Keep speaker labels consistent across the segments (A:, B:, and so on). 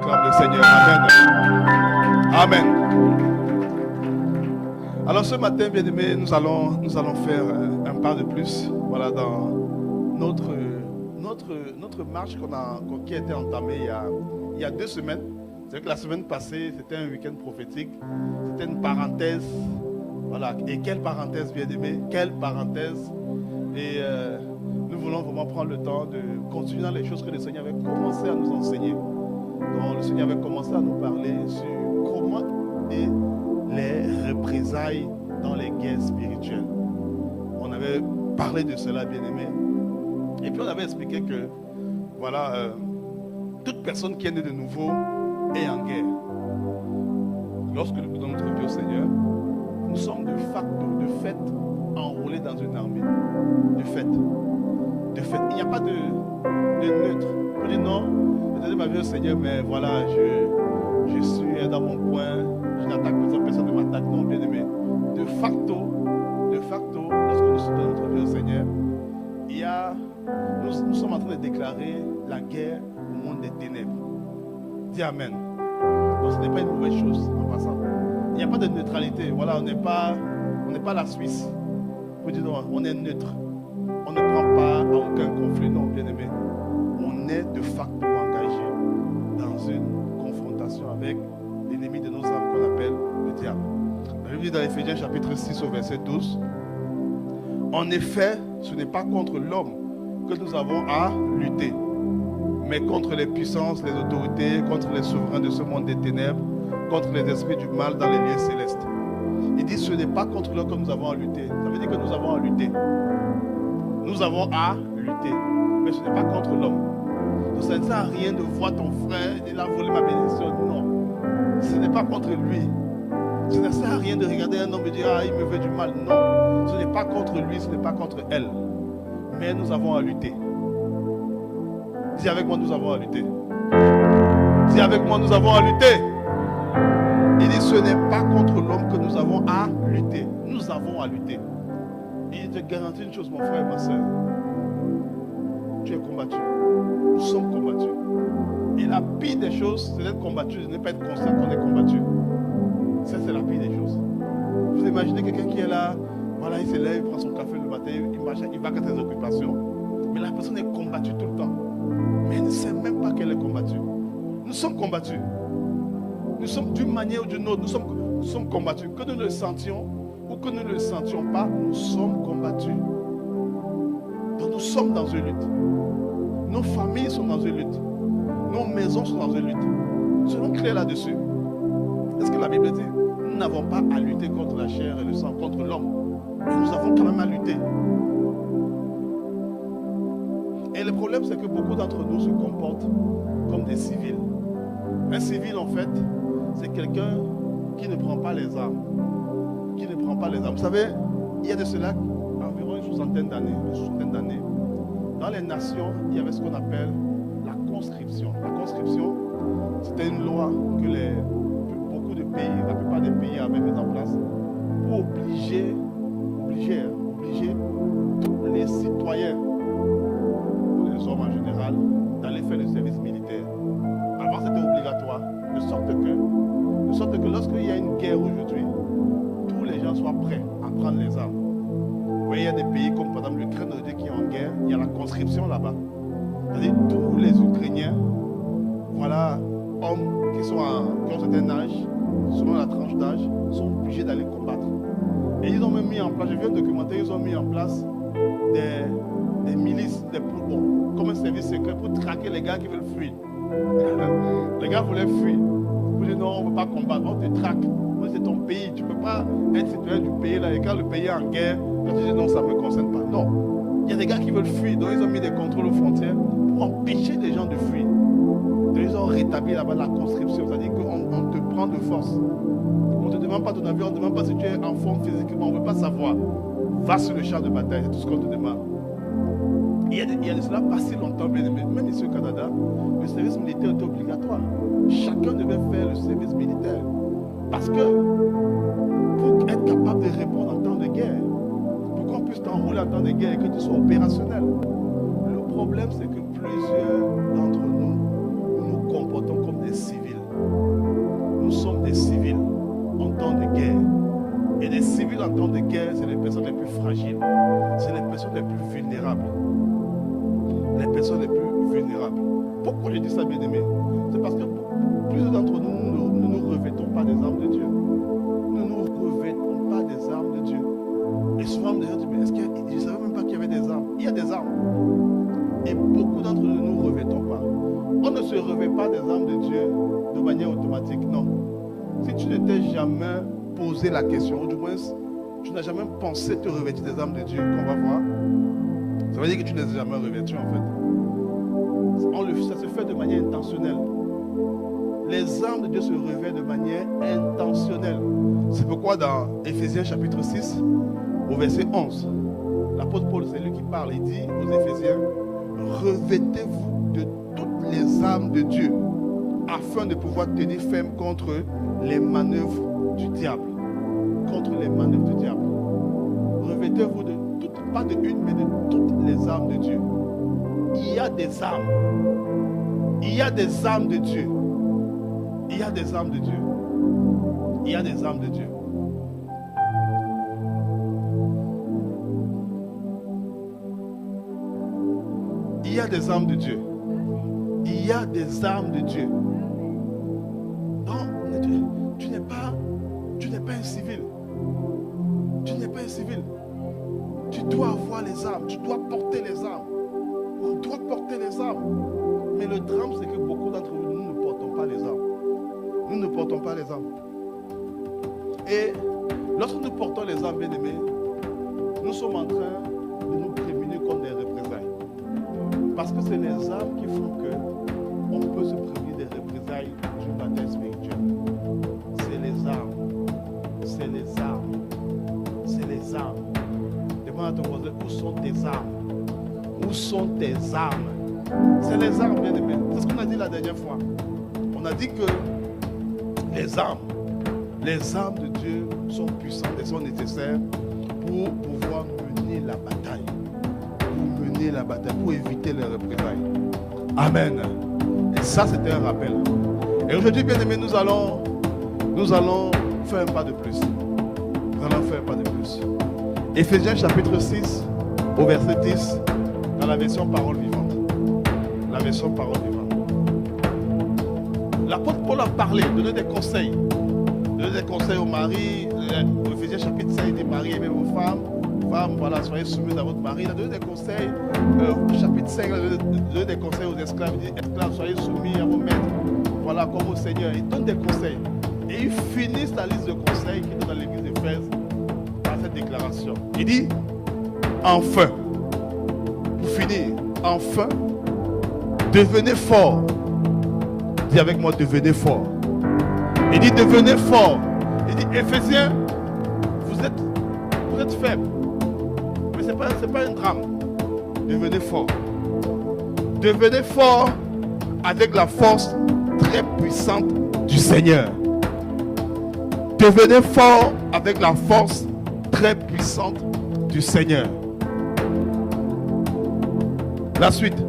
A: acclame le Seigneur. Amen. Amen. Alors ce matin, bien aimé, nous allons faire un pas de plus. Voilà, dans notre marche qui a été entamée il y a 2 semaines. C'est vrai que la semaine passée, c'était un week-end prophétique. C'était une parenthèse. Voilà. Et quelle parenthèse, bien aimé, quelle parenthèse. Et nous voulons vraiment prendre le temps de continuer dans les choses que le Seigneur avait commencé à nous enseigner. Donc le Seigneur avait commencé à nous parler sur comment et les représailles dans les guerres spirituelles. On avait parlé de cela, bien aimé. Et puis on avait expliqué que, voilà, toute personne qui est née de nouveau est en guerre. Lorsque nous donnons notre vie au Seigneur, nous sommes de facto, de fait, enrôlés dans une armée. De fait. Il n'y a pas de neutre. On dit non, je donne ma vie au Seigneur, mais voilà, je suis dans mon coin, je n'attaque personne ne m'attaque. Non, bien aimé. De facto, lorsque nous donnons notre vie au Seigneur, nous sommes en train de déclarer la guerre au monde des ténèbres. Dis Amen. Donc ce n'est pas une mauvaise chose en passant. Il n'y a pas de neutralité. Voilà, on n'est pas la Suisse. Vous dites non, on est neutre. On ne prend pas à aucun conflit, non, bien aimé. On est de facto engagé dans une confrontation avec l'ennemi de nos âmes qu'on appelle le diable. La Bible dit dans Éphésiens chapitre 6 au verset 12. En effet, ce n'est pas contre l'homme que nous avons à lutter, mais contre les puissances, les autorités, contre les souverains de ce monde des ténèbres, contre les esprits du mal dans les lieux célestes. Il dit ce n'est pas contre l'homme que nous avons à lutter. Ça veut dire que nous avons à lutter. Nous avons à lutter, mais ce n'est pas contre l'homme. Donc ça ne sert à rien de voir ton frère, il a volé ma bénédiction. Non, ce n'est pas contre lui. Ça ne sert à rien de regarder un homme et dire ah il me veut du mal. Non, ce n'est pas contre lui, ce n'est pas contre elle. Mais nous avons à lutter. Dis avec moi, nous avons à lutter. Dis avec moi, nous avons à lutter. Il dit ce n'est pas contre l'homme que nous avons à lutter. Nous avons à lutter. Il te garantit une chose, mon frère et ma soeur. Tu es combattu. Nous sommes combattus. Et la pire des choses, c'est d'être combattu, de ne pas être conscient qu'on est combattu. Ça, c'est la pire des choses. Vous imaginez quelqu'un qui est là, voilà, il se lève, il prend son café le matin, il va à ses occupations. Mais la personne est combattue tout le temps. Mais elle ne sait même pas qu'elle est combattue. Nous sommes combattus. Nous sommes d'une manière ou d'une autre, nous sommes combattus. Que nous le sentions ou que nous ne le sentions pas, nous sommes combattus. Donc nous sommes dans une lutte. Nos familles sont dans une lutte. Nos maisons sont dans une lutte. Soyons clairs là-dessus. Est-ce que la Bible dit nous n'avons pas à lutter contre la chair et le sang, contre l'homme. Mais nous avons quand même à lutter. Et le problème, c'est que beaucoup d'entre nous se comportent comme des civils. Un civil, en fait, c'est quelqu'un qui ne prend pas les armes. Qui ne prend pas les armes. Vous savez, il y a de cela environ une soixantaine d'années. Dans les nations, il y avait ce qu'on appelle la conscription. La conscription, c'était une loi que beaucoup de pays, la plupart des pays avaient mis en place pour obliger tous les citoyens, les hommes en général, d'aller faire le service militaire. Avant, c'était obligatoire, de sorte que lorsqu'il y a une guerre aujourd'hui, tous les gens soient prêts à prendre les armes. Vous voyez, il y a des pays comme par exemple l'Ukraine qui est en guerre, il y a la conscription là-bas. C'est-à-dire tous les Ukrainiens, voilà, hommes qui ont un certain âge, selon la tranche d'âge, sont obligés d'aller combattre. Et ils ont même mis en place, j'ai vu un documentaire, ils ont mis en place des milices, comme un service secret pour traquer les gars qui veulent fuir. Les gars voulaient fuir. Vous dites non, on ne veut pas combattre, on te traque. C'est ton pays, tu ne peux pas être citoyen du pays là, et quand le pays est en guerre, tu dis non, ça ne me concerne pas. Non, il y a des gars qui veulent fuir, donc ils ont mis des contrôles aux frontières pour empêcher les gens de fuir. Donc ils ont rétabli là-bas la conscription, c'est-à-dire qu'on te prend de force. On ne te demande pas ton avis, on ne te demande pas si tu es en forme physiquement, on ne veut pas savoir. Va sur le champ de bataille, c'est tout ce qu'on te demande. Il y a de cela pas si longtemps, bien aimé, même ici au Canada, le service militaire était obligatoire. Chacun devait faire le service militaire. Parce que pour être capable de répondre en temps de guerre, pour qu'on puisse t'enrôler en temps de guerre et que tu sois opérationnel. Le problème, c'est que plusieurs d'entre nous nous comportons comme des civils. en temps de guerre, c'est les personnes les plus fragiles. C'est les personnes les plus vulnérables. Les personnes les plus vulnérables. Pourquoi je dis ça, bien-aimé? C'est parce que plusieurs d'entre nous ne nous revêtons pas des armes de Dieu. Nous ne nous revêtons pas des armes de Dieu. Et souvent, les gens disent, mais est-ce que je ne savais même pas qu'il y avait des armes? Il y a des armes. Et beaucoup d'entre nous ne nous revêtons pas. On ne se revêt pas des armes de Dieu de manière automatique, non. Si tu ne t'es jamais posé la question, ou du moins, tu n'as jamais pensé te revêtir des armes de Dieu, qu'on va voir, ça veut dire que tu ne les as jamais revêtues en fait. Ça se fait de manière intentionnelle. Les armes de Dieu se revêtent de manière intentionnelle. C'est pourquoi dans Éphésiens chapitre 6, au verset 11, l'apôtre Paul, c'est lui qui parle, il dit aux Éphésiens, revêtez-vous de toutes les armes de Dieu, afin de pouvoir tenir ferme contre les manœuvres du diable. Contre les manœuvres du diable. Revêtez-vous de toutes, pas de une, mais de toutes les armes de Dieu. Il y a des armes. Il y a des armes de Dieu. Il y a des armes de Dieu. Il y a des armes de Dieu. Il y a des armes de Dieu. Il y a des armes de Dieu. Non, tu n'es pas un civil. Tu n'es pas un civil. Tu dois avoir les armes. Tu dois porter les armes. On doit porter les armes. Mais le drame, c'est que beaucoup d'entre nous, nous ne portons pas les armes. Nous ne portons pas les armes. Et lorsque nous portons les armes, bien-aimés, nous sommes en train de nous prémunir contre des représailles. Parce que c'est les armes qui font qu'on peut se prémunir des représailles d'une bataille spirituelle. C'est les armes. C'est les armes. C'est les armes. Demande à ton voisin, où sont tes armes? Où sont tes armes? C'est les armes, bien aimés. C'est ce qu'on a dit la dernière fois. On a dit que les armes de Dieu sont puissantes et sont nécessaires pour pouvoir mener la bataille. Pour mener la bataille, pour éviter les représailles. Amen. Et ça, c'était un rappel. Et aujourd'hui, bien aimés, nous allons faire un pas de plus. Nous allons faire un pas de plus. Éphésiens chapitre 6, au verset 10, dans la version parole vivante. La version parole vivante. L'apôtre Paul a parlé, donné des conseils. Donné des conseils aux maris. Au Éphésiens chapitre 5, il dit, Marie, aimez vos femmes. Femmes, voilà, soyez soumis à votre mari. Il a donné des conseils. Chapitre 5, il a donné des conseils aux esclaves. Il dit, esclaves, soyez soumis à vos maîtres. Voilà, comme au Seigneur. Il donne des conseils. Et il finit sa liste de conseils qui est dans l'église d'Éphèse par cette déclaration. Il dit, enfin, pour finir, enfin, devenez fort. Dis avec moi, devenez fort. Il dit, devenez fort. Il dit, Éphésiens, vous êtes faibles. Mais ce n'est pas un drame. Devenez fort. Devenez fort avec la force très puissante du Seigneur. Devenez fort avec la force très puissante du Seigneur. La suite.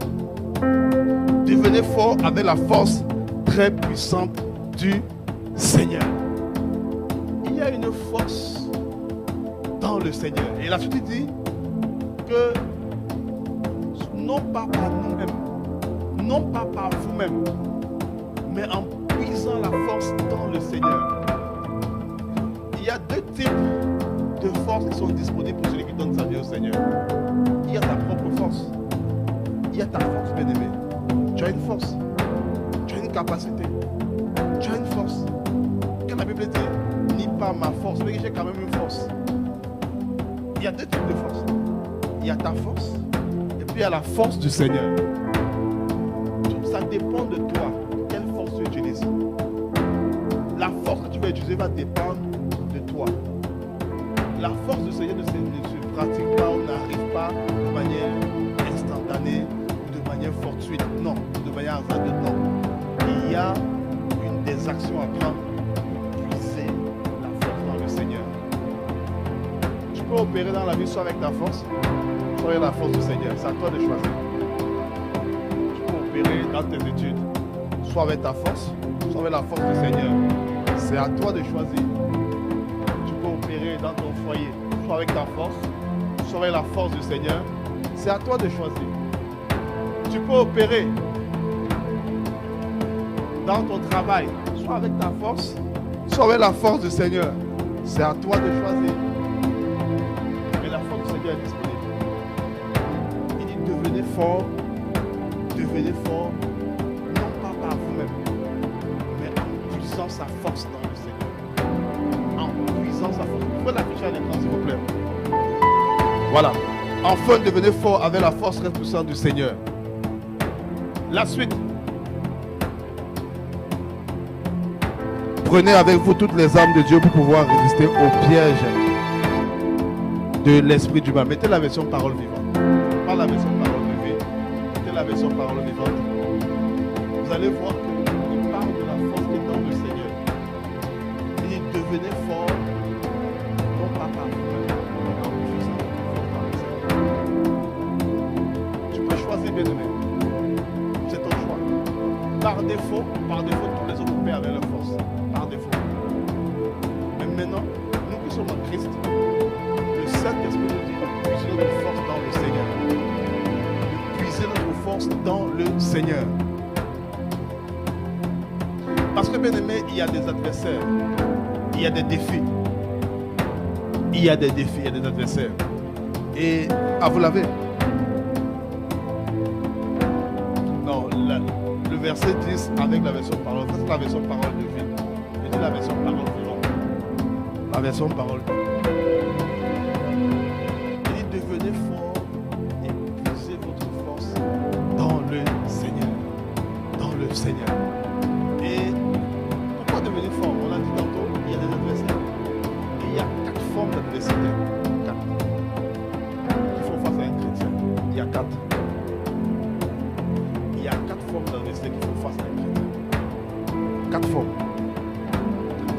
A: Devenez fort avec la force très puissante du Seigneur. Il y a une force dans le Seigneur. Et la suite dit que non pas par nous-mêmes, non pas par vous-même, mais en puisant la force dans le Seigneur. Il y a deux types de forces qui sont disponibles pour celui qui donne sa vie au Seigneur. Il y a ta propre force. Il y a ta force, bien-aimé. Tu as une force. Tu as une capacité. Tu as une force. Quand la Bible dit, ni pas ma force, mais j'ai quand même une force. Il y a deux types de force. Il y a ta force et puis il y a la force du Seigneur. Ça dépend de toi. Quelle force tu utilises. La force que tu vas utiliser va dépendre de toi. La force du Seigneur ne se pratique pas, on n'arrive pas de manière instantanée, de manière fortuite. Non, de manière hasardeuse, non. Il y a des actions à prendre pour puiser la force dans le Seigneur. Tu peux opérer dans la vie soit avec ta force, soit avec la force du Seigneur. C'est à toi de choisir. Tu peux opérer dans tes études, soit avec ta force, soit avec la force du Seigneur. C'est à toi de choisir. Tu peux opérer dans ton foyer, soit avec ta force, soit avec la force du Seigneur, c'est à toi de choisir. Tu peux opérer dans ton travail, soit avec ta force, soit avec la force du Seigneur. C'est à toi de choisir. Mais la force du Seigneur est disponible. Il dit devenez fort, non pas par vous-même, mais en puissant sa force dans le Seigneur. En puissant sa force. Vous pouvez l'afficher à l'écran s'il vous plaît. Voilà. Enfin devenez fort avec la force très puissante du Seigneur. La suite. Prenez avec vous toutes les armes de Dieu pour pouvoir résister au piège de l'esprit du mal. Mettez la version parole vivante. Pas la version parole de vie. Mettez la version parole vivante. Vous allez voir qu'il parle de la force qui est dans le Seigneur. Il dit devenez fort, non pas par vous-même, mais en puissant dans le Seigneur. Tu peux choisir, bien-aimé. C'est ton choix. Par défaut, tous les autres pères avaient leur force. Par défaut. Mais maintenant, nous qui sommes en Christ, le Saint-Esprit nous dit de puiser notre force dans le Seigneur. De puiser notre force dans le Seigneur. Parce que, bien aimé, il y a des adversaires. Il y a des défis. Il y a des défis, il y a des adversaires. Et, vous l'avez. Non, le verset 10 avec la version parole. C'est la version parole de vie. Je dis la version parole vivante. La version parole vivante. Il dit devenez fort et puisez votre force dans le Seigneur. Dans le Seigneur. Et pourquoi devenir fort? On l'a dit tantôt, il y a des adversaires. Et il y a 4 formes d'adversité. 4. Qui font face à un chrétien. Il y a 4. Il y a 4 formes d'adversité qui font face à un chrétien. 4 formes.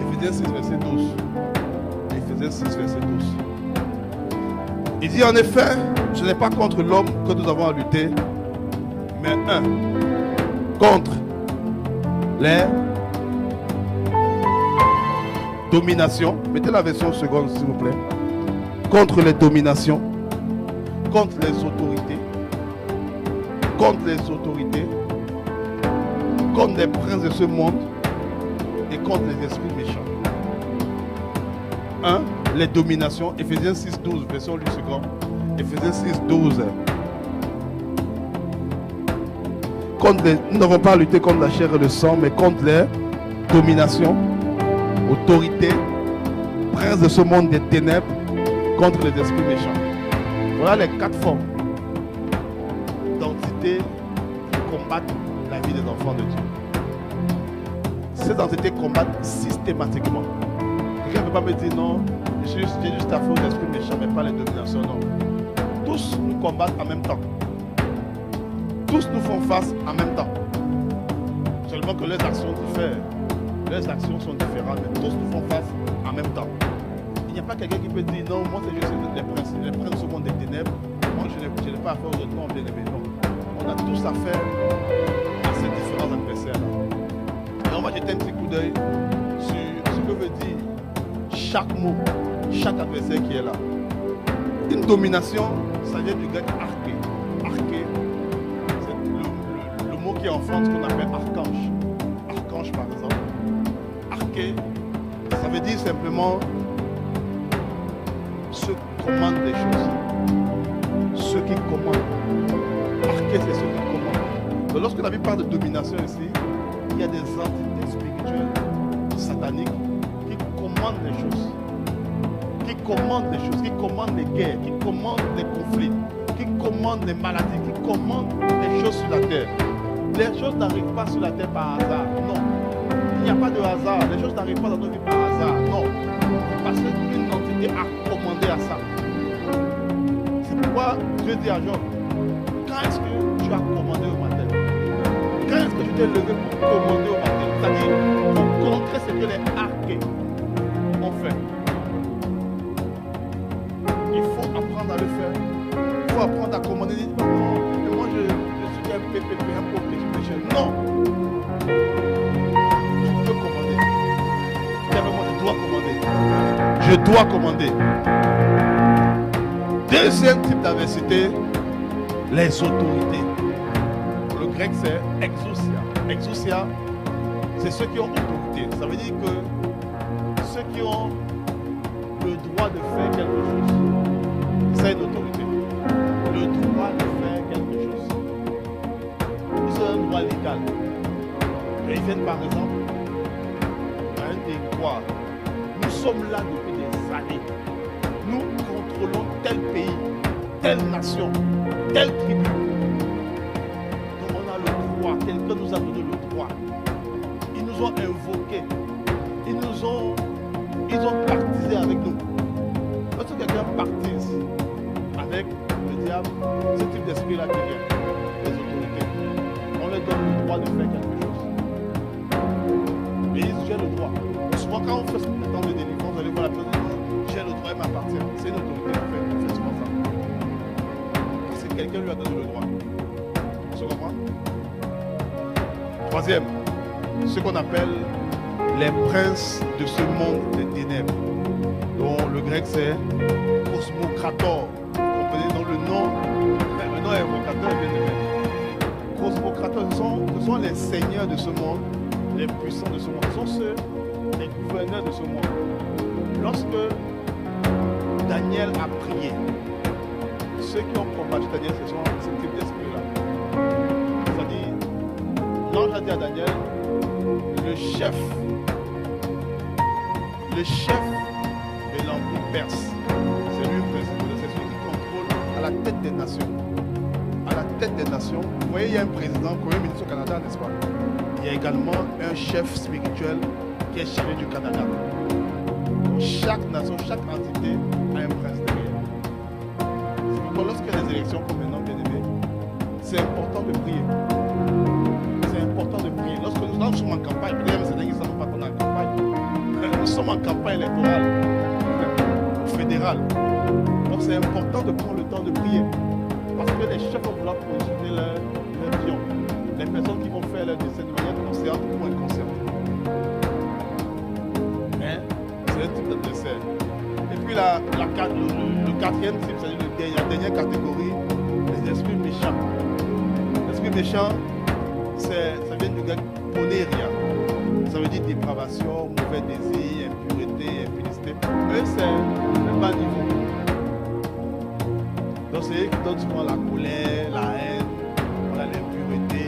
A: Éphésiens 6, verset 12. Éphésiens 6, verset 12. Il dit en effet, ce n'est pas contre l'homme que nous avons à lutter, mais contre les dominations. Mettez la version seconde s'il vous plaît. Contre les dominations, contre les autorités, contre les princes de ce monde et contre les esprits méchants. 1. Les dominations. Éphésiens 6, 12, version du second. Éphésiens 6, 12. Nous n'avons pas à lutter contre la chair et le sang, mais contre les dominations, autorités, princes de ce monde des ténèbres, contre les esprits méchants. Voilà les 4 formes d'entités qui combattent la vie des enfants de Dieu. Ces entités combattent systématiquement. Quelqu'un ne peut pas me dire non, j'ai juste affaire aux esprits méchants, mais pas les dominations, non. Tous nous combattent en même temps. Tous nous font face en même temps. Seulement que leurs actions diffèrent. Leurs actions sont différentes, mais tous nous font face en même temps. Il n'y a pas quelqu'un qui peut dire non, moi c'est juste les princes de ce monde des ténèbres. Moi je n'ai pas affaire aux autres, non, bien aimé, non. On a tous affaire à ces différents adversaires-là. Et on va jeter un petit coup d'œil sur ce que veut dire chaque mot, chaque adversaire qui est là. Une domination, ça vient du grec arché. Arché, c'est le mot qui est en France qu'on appelle archange. Archange par exemple. Arché, ça veut dire simplement ceux qui commandent les choses. Ceux qui commandent. Arché, c'est ceux qui commandent. Donc, lorsque la Bible parle de domination ici, il y a des entités spirituelles, sataniques, qui commandent les choses. Qui commandent les choses, qui commandent les guerres, qui commandent les conflits, qui commandent les maladies, qui commandent les choses sur la terre. Les choses n'arrivent pas sur la terre par hasard, non. Il n'y a pas de hasard, les choses n'arrivent pas dans nos vies par hasard, non. Parce qu'une entité a commandé à ça. C'est pourquoi Dieu dit à Job, quand est-ce que tu as commandé au matin? Quand est-ce que tu t'es levé pour commander au matin? C'est-à-dire pour contrer ce que les archés ont fait. Il faut apprendre à le faire. Il faut apprendre à commander. Non, mais moi je suis un PPP, un pauvre petit péché. Non. Tu peux commander. Moi je dois commander. Je Je dois commander. Deuxième type d'adversité, les autorités. Le grec, c'est exousia. Exousia, c'est ceux qui ont autorité. Ça veut dire que ceux qui ont le droit de faire quelque chose, c'est une autorité. Le droit de faire quelque chose. Ils ont un droit légal. Et ils viennent par exemple à un territoire. Nous sommes là depuis des années. Nous contrôlons tel pays, telle nation, telle tribu. Donc on a le droit. Quelqu'un nous a donné le droit. Ils nous ont invoqués. Ils ont partisé avec nous. Lorsque quelqu'un partise avec le diable, ce type d'esprit-là qui vient, les autorités, on leur donne le droit de faire quelque chose. Et ils ont le droit. Souvent quand on fait ce temps de délivrance, vous allez voir la personne dit, j'ai le droit, il m'appartient. C'est une autorité qui fait souvent ça. Parce que quelqu'un lui a donné le droit. Tu comprends? Troisième, ce qu'on appelle les princes de ce monde des ténèbres, dont le grec c'est Cosmocrator. Vous comprenez, donc le nom évocateur est bien aimé. Cosmocrator, ce sont les seigneurs de ce monde, les puissants de ce monde, ce sont ceux, les gouverneurs de ce monde. Lorsque Daniel a prié, ceux qui ont combattu Daniel, ce sont ce type d'esprit-là. C'est-à-dire, l'ange a dit à Daniel, le chef de l'empire perse, c'est lui le président, c'est celui qui contrôle à la tête des nations. À la tête des nations, vous voyez, il y a un président, premier ministre au Canada, n'est-ce pas? Il y a également un chef spirituel qui est chargé du Canada. Donc, chaque nation, chaque entité a un prince derrière. C'est pourquoi lorsqu'il y a des élections comme maintenant, bien aimé, c'est important de prier. C'est important de prier. Lorsque nous sommes en campagne, peut-être c'est dingue, ils ne savent pas qu'on est en campagne. Nous sommes en campagne électorale fédérale. Donc c'est important de prendre le temps de prier. Parce que les chefs vont vouloir positionner leurs pions. Les personnes qui vont faire leur dessin de manière consciente ou inconsciente. Hein? C'est un type d'adversaire. Et puis le quatrième type, c'est-à-dire la dernière catégorie, les esprits méchants. L'esprit méchant, ça vient du grec ponéria. Ça veut dire dépravation, mauvais désir, impureté, impudicité. Eux, c'est le bas niveau. Donc, c'est eux qui donnent souvent la colère, la haine, l'impureté,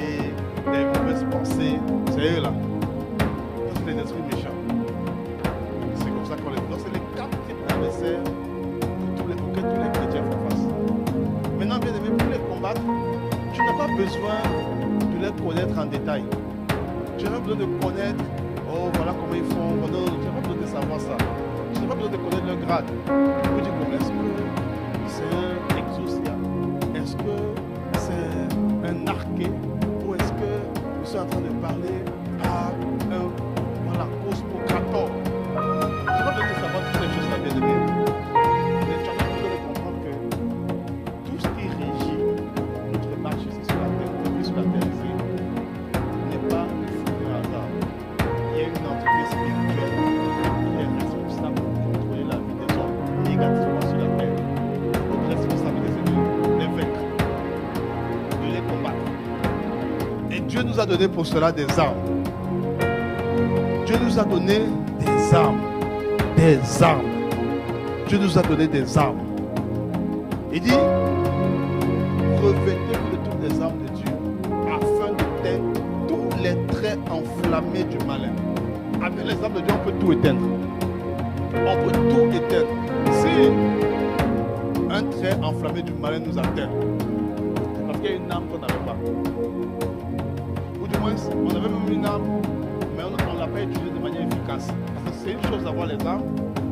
A: les mauvaises pensées. C'est eux là. Donc, c'est les esprits méchants. C'est comme ça qu'on les. Donc, c'est les 4 types d'adversaires auxquels tous les chrétiens font face. Maintenant, bien aimé, pour les combattre, tu n'as pas besoin de les connaître en détail. Tu n'as pas besoin de connaître, oh voilà comment ils font, tu n'as pas besoin de savoir ça. Tu n'as pas besoin de connaître leur grade. Tu peux dire, est-ce que c'est un exousia? Est-ce que c'est un arché? Ou est-ce que je suis en train de parler à un cosmocrator? Tu n'as pas besoin de savoir toutes ces choses-là, bien aimé. Mais tu as besoin de comprendre que tout ce qui régit notre marche ici sur la terre, ici, n'est pas il y a une entité spirituelle qui est responsable de contrôler la vie des hommes négativement sur la terre. Notre responsabilité, c'est de les vaincre, de les combattre. Et Dieu nous a donné pour cela des armes. Dieu nous a donné des armes. Des armes. Dieu nous a donné des armes. Il dit, revêtez-vous de toutes les armes de Dieu afin d'éteindre tous les traits enflammés du malin. Avec les armes de Dieu, on peut tout éteindre. On peut tout éteindre. Si un trait enflammé du malin nous atteint, c'est parce qu'il y a une arme qu'on n'avait pas. Ou du moins, on avait même une arme, mais on ne l'a pas utilisée de manière efficace. Parce que c'est une chose d'avoir les armes,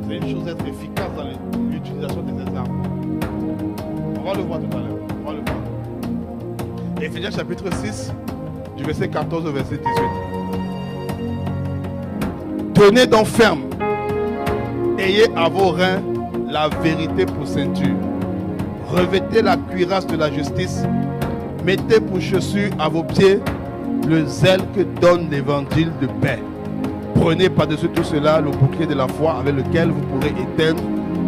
A: c'est une chose d'être efficace dans l'utilisation de ces armes. On va le voir tout à l'heure. On va le voir. Éphésiens chapitre 6, du verset 14 au verset 18. Tenez donc ferme, ayez à vos reins la vérité pour ceinture, revêtez la cuirasse de la justice, mettez pour chaussure à vos pieds le zèle que donne l'évangile de paix. Prenez par-dessus tout cela le bouclier de la foi avec lequel vous pourrez éteindre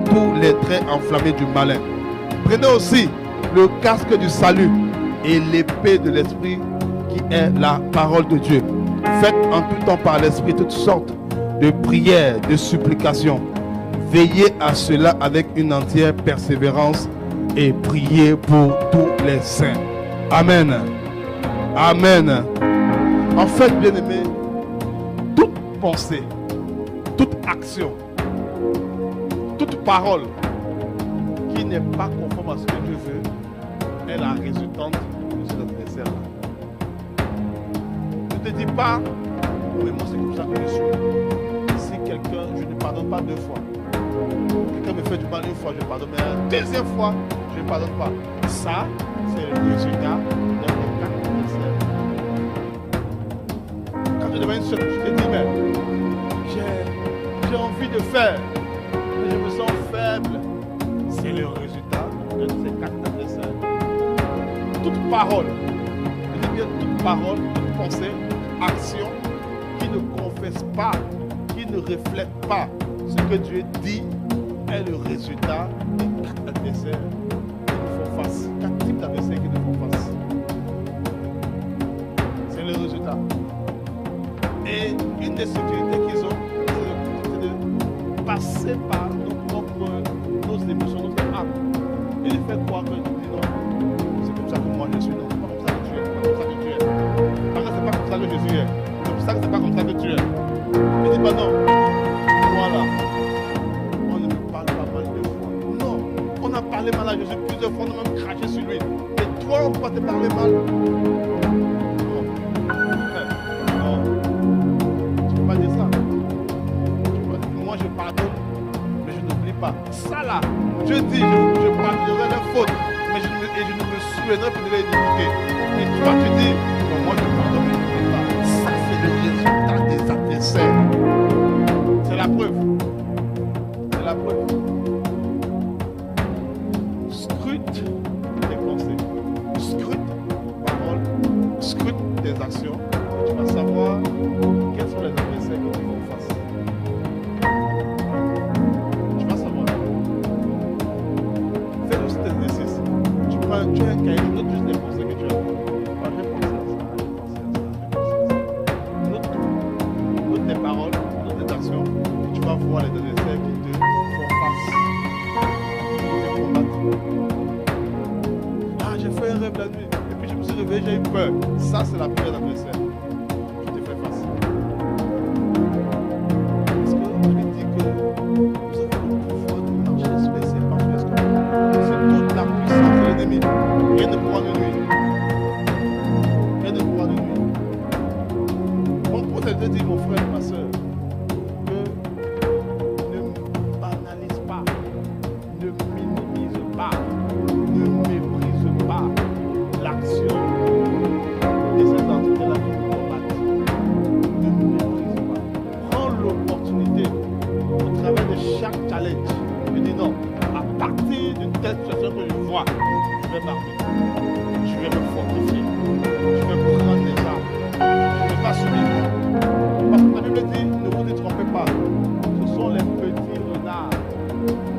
A: tous les traits enflammés du malin. Prenez aussi le casque du salut et l'épée de l'esprit qui est la parole de Dieu. Faites en tout temps par l'esprit toutes sortes de prières, de supplications. Veillez à cela avec une entière persévérance et priez pour tous les saints. Amen. Amen. En fait, bien-aimés, toute pensée, toute action, toute parole qui n'est pas conforme à ce que Dieu veut est la résultante de cet adversaire-là. Ne te dis pas, mais moi c'est comme ça que je suis. Si quelqu'un, je ne pardonne pas 2 fois. Quelqu'un me fait du mal 1 fois, je pardonne, mais la 2e fois, je ne pardonne pas. Ça, c'est le résultat de mon adversaire. Quand tu deviens une seule, tu te dis, mais j'ai envie de faire, mais je me sens faible. C'est le résultat de ces 4 adversaires. Toute parole, je dis bien toute parole, toute pensée, action qui ne confesse pas, qui ne reflète pas ce que Dieu dit est le résultat des 4 adversaires qui nous font face. 4 types d'adversaires qui nous font face. C'est le résultat. Et une des sécurités qu'ils ont, c'est de passer par nos émotions, notre âme, et de faire croire que nous disons non, c'est comme ça que moi je suis, non, c'est pas comme ça que tu es, c'est pas comme ça que tu es. Parce que c'est pas comme ça que Jésus est, c'est pour ça que c'est pas comme ça que tu es. Il dit pas non, voilà, on ne me parle pas mal 2 fois. Non, on a parlé mal à Jésus plusieurs fois, on a même craché sur lui. Et toi, on ne peut pas te parler mal. Ça là, je dis, je pardonnerai les fautes, mais je ne me souviendrai plus de l'iniquité. Et toi, tu dis, non, moi je pardonne, mais je ne pas. Ça, c'est le résultat des adversaires. C'est la preuve. C'est la preuve. Scrute tes pensées, scrute tes paroles, scrute tes actions. Tu vas savoir quels sont les adversaires que tu fais face. Tu as un cahier, note juste les pensées que tu as. Moi, j'ai pensé à ça, j'ai pensé à ça. Note tes paroles, note tes actions, et tu vas voir les adversaires qui te font face, qui te combattent. Ah, j'ai fait un rêve la nuit, et puis je me suis réveillé, j'ai eu peur. Ça, c'est la peur d'adversaire qui te fait face. Est-ce que je lui dis que vous avez le pouvoir de marcher sur les serpents, sur les scorpions? C'est toute la puissance de l'ennemi. Rien ne pourra nous nuire. Rien ne pourra nous nuire. Mon prophète te dit, mon frère, ma soeur, que ne banalise pas, ne minimise pas, ne méprise pas l'action de ces entités-là qui nous combattent. Ne méprise pas. Prends l'opportunité au travers de chaque challenge. Je dis non, à partir d'une telle situation que je vois, je vais marcher. Je vais me fortifier. Je vais prendre des armes. Je ne vais pas subir. Parce que la Bible dit, ne vous détrompez pas. Ce sont les petits renards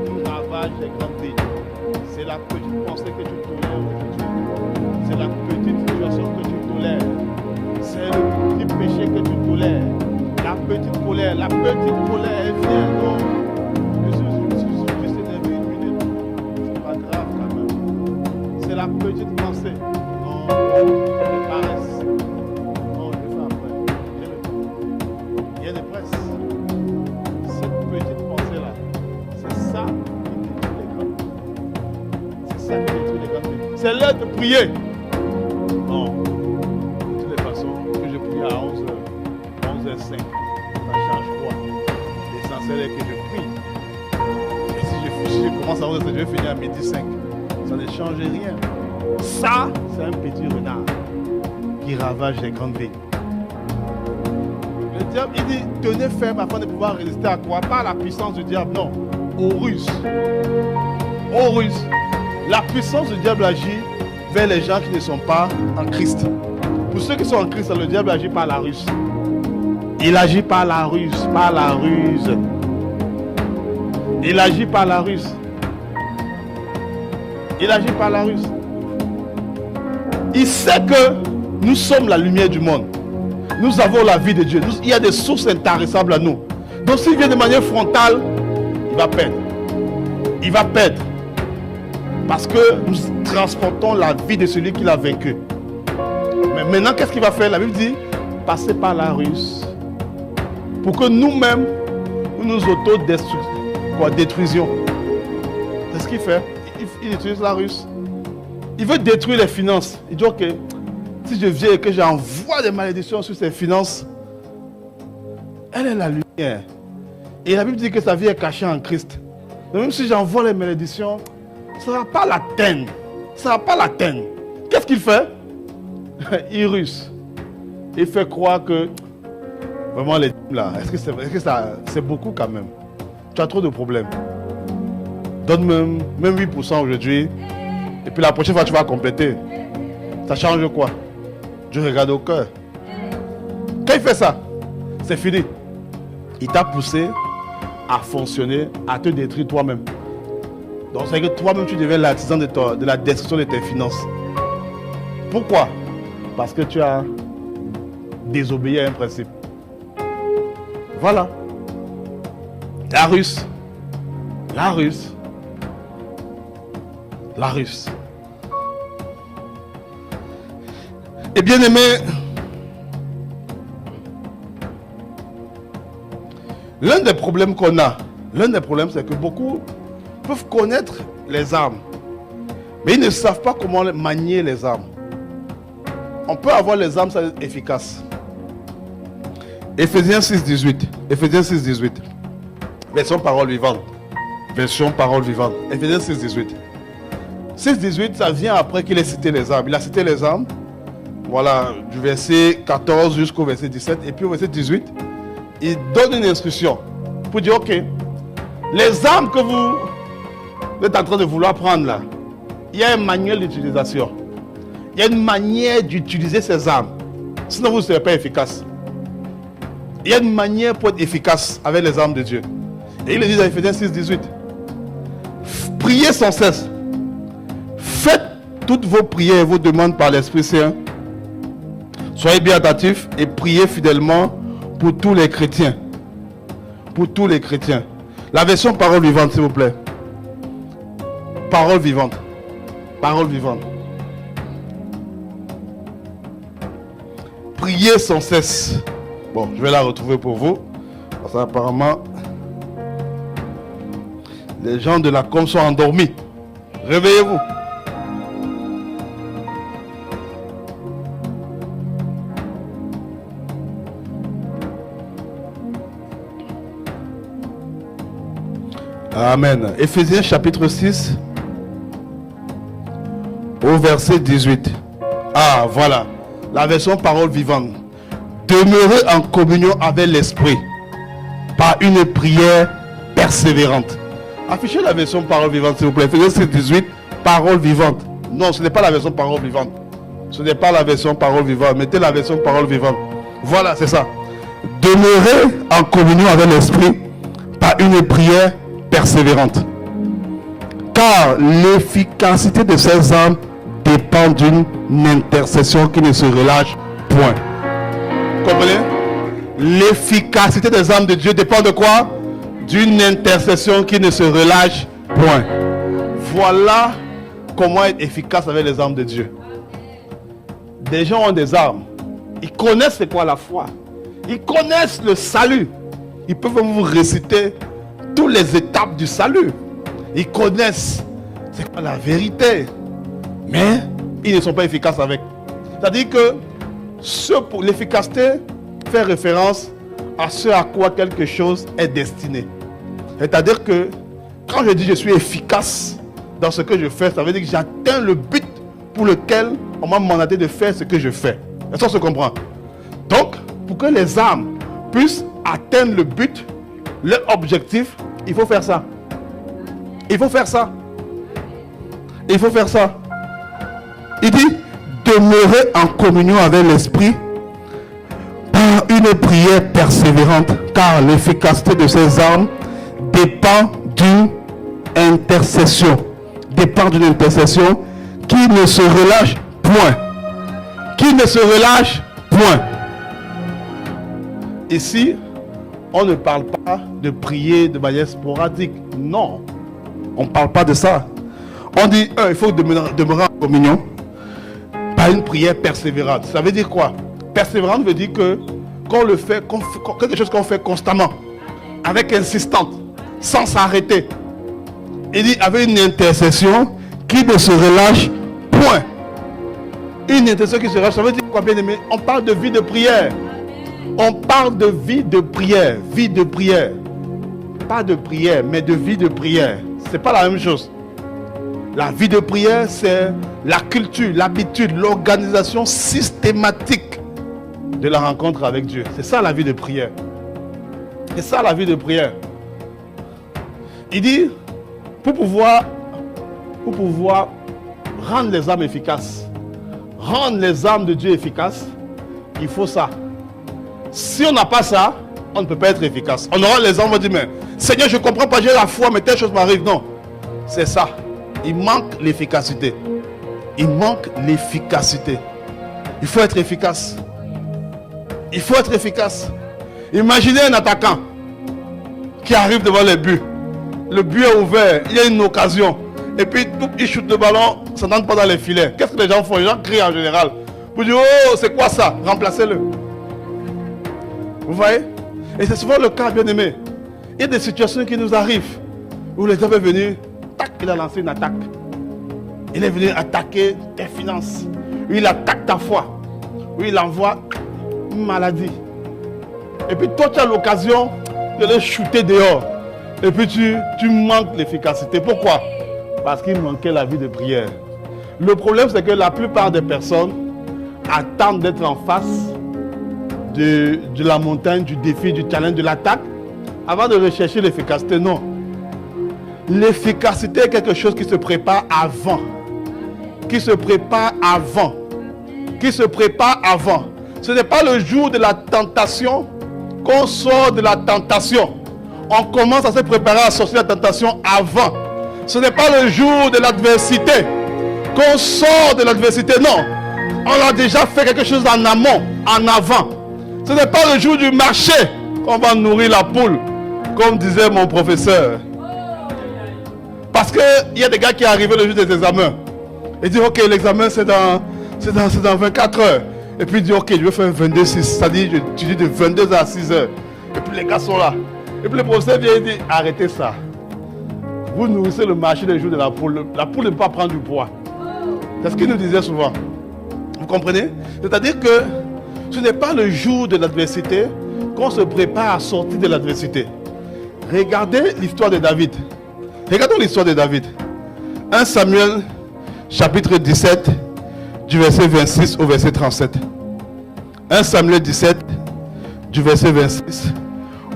A: qui ravagent les grandes villes. C'est la petite pensée que tu tolères aujourd'hui. C'est la petite situation que tu tolères. C'est le petit péché que tu tolères. La petite colère. La petite colère, elle vient. Non. Je suis juste énervé 1 minute. C'est pas grave quand même. C'est la petite pensée. Non, je paresse. Non, je fais après. Il y a des presses. Cette petite pensée-là, c'est ça qui détruit les grandes. C'est ça qui détruit les grandes. C'est l'heure de prier. Non. De toutes les façons, que je prie à 11h, 11h05, ça change quoi? L'essentiel est que je prie. Et si je commence à 11h, je vais finir à 12h05. Ça ne change rien. Ça, c'est un petit renard qui ravage les grandes villes. Le diable, il dit, tenez ferme afin de pouvoir résister à toi. Pas la puissance du diable, non. Aux Russes. Aux Russes. La puissance du diable agit vers les gens qui ne sont pas en Christ. Pour ceux qui sont en Christ, le diable agit par la Russe. Il agit par la ruse, par la ruse. Il agit par la ruse. Il agit par la ruse. Il sait que nous sommes la lumière du monde. Nous avons la vie de Dieu. Il y a des sources intarissables à nous. Donc s'il vient de manière frontale, il va perdre. Il va perdre. Parce que nous transportons la vie de celui qui l'a vaincu. Mais maintenant, qu'est-ce qu'il va faire? La Bible dit, passer par la ruse. Pour que nous-mêmes, nous auto-détruisions. C'est ce qu'il fait. Il utilise la ruse. Il veut détruire les finances. Il dit, ok, si je viens et que j'envoie des malédictions sur ses finances, elle est la lumière. Et la Bible dit que sa vie est cachée en Christ. Donc même si j'envoie les malédictions, ça ne va pas l'atteindre. Ça ne va pas l'atteindre. Qu'est-ce qu'il fait? Il ruse. Il fait croire que vraiment les là, est-ce que c'est beaucoup quand même? Tu as trop de problèmes. Donne même 8% aujourd'hui. Et puis la prochaine fois tu vas compléter. Ça change quoi? Dieu regarde au cœur. Quand il fait ça, c'est fini. Il t'a poussé à fonctionner, à te détruire toi-même. Donc c'est que toi-même tu deviens l'artisan de la destruction de tes finances. Pourquoi? Parce que tu as désobéi à un principe. Voilà. La ruse. La ruse. La ruse. Et bien aimé, l'un des problèmes qu'on a, c'est que beaucoup peuvent connaître les armes, mais ils ne savent pas comment manier les armes. On peut avoir les armes efficaces. Éphésiens 6,18. Éphésiens 6,18. Version parole vivante. Version parole vivante. Éphésiens 6,18. 6,18, ça vient après qu'il ait cité les armes. Il a cité les armes. Voilà, du verset 14 jusqu'au verset 17. Et puis au verset 18, il donne une instruction pour dire, ok, les armes que vous êtes en train de vouloir prendre là, il y a un manuel d'utilisation. Il y a une manière d'utiliser ces armes. Sinon, vous ne serez pas efficace. Il y a une manière pour être efficace avec les armes de Dieu. Et il le dit dans Éphésiens 6,18. Priez sans cesse. Faites toutes vos prières et vos demandes par l'Esprit Saint. Soyez bien attentifs et priez fidèlement pour tous les chrétiens. Pour tous les chrétiens. La version parole vivante, s'il vous plaît. Parole vivante. Parole vivante. Priez sans cesse. Bon, je vais la retrouver pour vous. Parce qu'apparemment, les gens de la com sont endormis. Réveillez-vous. Amen. Éphésiens chapitre 6 au verset 18. Ah, voilà. La version parole vivante. Demeurez en communion avec l'Esprit par une prière persévérante. Affichez la version parole vivante, s'il vous plaît. Éphésiens 6, 18, parole vivante. Non, ce n'est pas la version parole vivante. Ce n'est pas la version parole vivante. Mettez la version parole vivante. Voilà, c'est ça. Demeurez en communion avec l'Esprit par une prière persévérante. Car l'efficacité de ces armes dépend d'une intercession qui ne se relâche point. Comprenez? L'efficacité des armes de Dieu dépend de quoi? D'une intercession qui ne se relâche point. Voilà comment être efficace avec les armes de Dieu. Des gens ont des armes. Ils connaissent c'est quoi la foi. Ils connaissent le salut. Ils peuvent vous réciter toutes les étapes du salut. Ils connaissent c'est quoi la vérité. Mais ils ne sont pas efficaces avec. C'est-à-dire que pour l'efficacité fait référence à ce à quoi quelque chose est destiné. C'est-à-dire que quand je dis je suis efficace dans ce que je fais, ça veut dire que j'atteins le but pour lequel on m'a mandaté de faire ce que je fais. Est-ce qu'on se comprend? Donc, pour que les âmes puissent atteindre le but, leur objectif, il faut faire ça. Il faut faire ça. Il faut faire ça. Il dit, demeurer en communion avec l'Esprit par une prière persévérante, car l'efficacité de ces armes dépend d'une intercession. Dépend d'une intercession qui ne se relâche point. Qui ne se relâche point. Ici, on ne parle pas de prier de manière sporadique. Non. On ne parle pas de ça. On dit, il faut demeurer en communion par une prière persévérante. Ça veut dire quoi? Persévérante veut dire que qu'on le fait, quelque chose qu'on fait constamment, avec insistance, sans s'arrêter. Il dit avec une intercession qui ne se relâche point. Une intercession qui se relâche, ça veut dire quoi, bien aimé? On parle de vie de prière. On parle de vie de prière. Vie de prière. Pas de prière, mais de vie de prière. C'est pas la même chose. La vie de prière, c'est la culture, l'habitude, l'organisation systématique de la rencontre avec Dieu. C'est ça la vie de prière. C'est ça la vie de prière. Il dit, pour pouvoir rendre les âmes efficaces, rendre les âmes de Dieu efficaces, il faut ça. Si on n'a pas ça, on ne peut pas être efficace. On aura les âmes, on va dire, mais Seigneur, je ne comprends pas, j'ai la foi, mais telle chose m'arrive. Non, c'est ça. Il manque l'efficacité. Il manque l'efficacité. Il faut être efficace. Il faut être efficace. Imaginez un attaquant qui arrive devant le but. Le but est ouvert, il y a une occasion. Et puis il shoot le ballon, ça n'entre pas dans les filets. Qu'est-ce que les gens font? Les gens crient en général. Pour dire, oh, c'est quoi ça? Remplacez-le. Vous voyez? Et c'est souvent le cas, bien aimé. Il y a des situations qui nous arrivent où les gens sont venus, tac, il a lancé une attaque. Il est venu attaquer tes finances. Il attaque ta foi. Il envoie une maladie. Et puis toi, tu as l'occasion de le shooter dehors. Et puis tu manques l'efficacité. Pourquoi? Parce qu'il manquait la vie de prière. Le problème, c'est que la plupart des personnes attendent d'être en face de la montagne, du défi, du challenge, de l'attaque, avant de rechercher l'efficacité. Non. L'efficacité est quelque chose qui se prépare avant. Qui se prépare avant. Qui se prépare avant. Ce n'est pas le jour de la tentation qu'on sort de la tentation. On commence à se préparer à sortir de la tentation avant. Ce n'est pas le jour de l'adversité qu'on sort de l'adversité. Non. On a déjà fait quelque chose en amont, en avant. Ce n'est pas le jour du marché qu'on va nourrir la poule, comme disait mon professeur. Parce qu'il y a des gars qui arrivent le jour des examens. Ils disent, ok, l'examen c'est dans 24 heures. Et puis ils disent, ok, je vais faire 22-6. C'est-à-dire, tu dis de 22 à 6 heures. Et puis les gars sont là. Et puis le professeur vient et dit, arrêtez ça. Vous nourrissez le marché le jour de la poule. La poule ne peut pas prendre du poids. C'est ce qu'il nous disait souvent. Vous comprenez? C'est-à-dire que ce n'est pas le jour de l'adversité qu'on se prépare à sortir de l'adversité. Regardez l'histoire de David. Regardons l'histoire de David. 1 Samuel, chapitre 17, du verset 26 au verset 37. 1 Samuel 17, du verset 26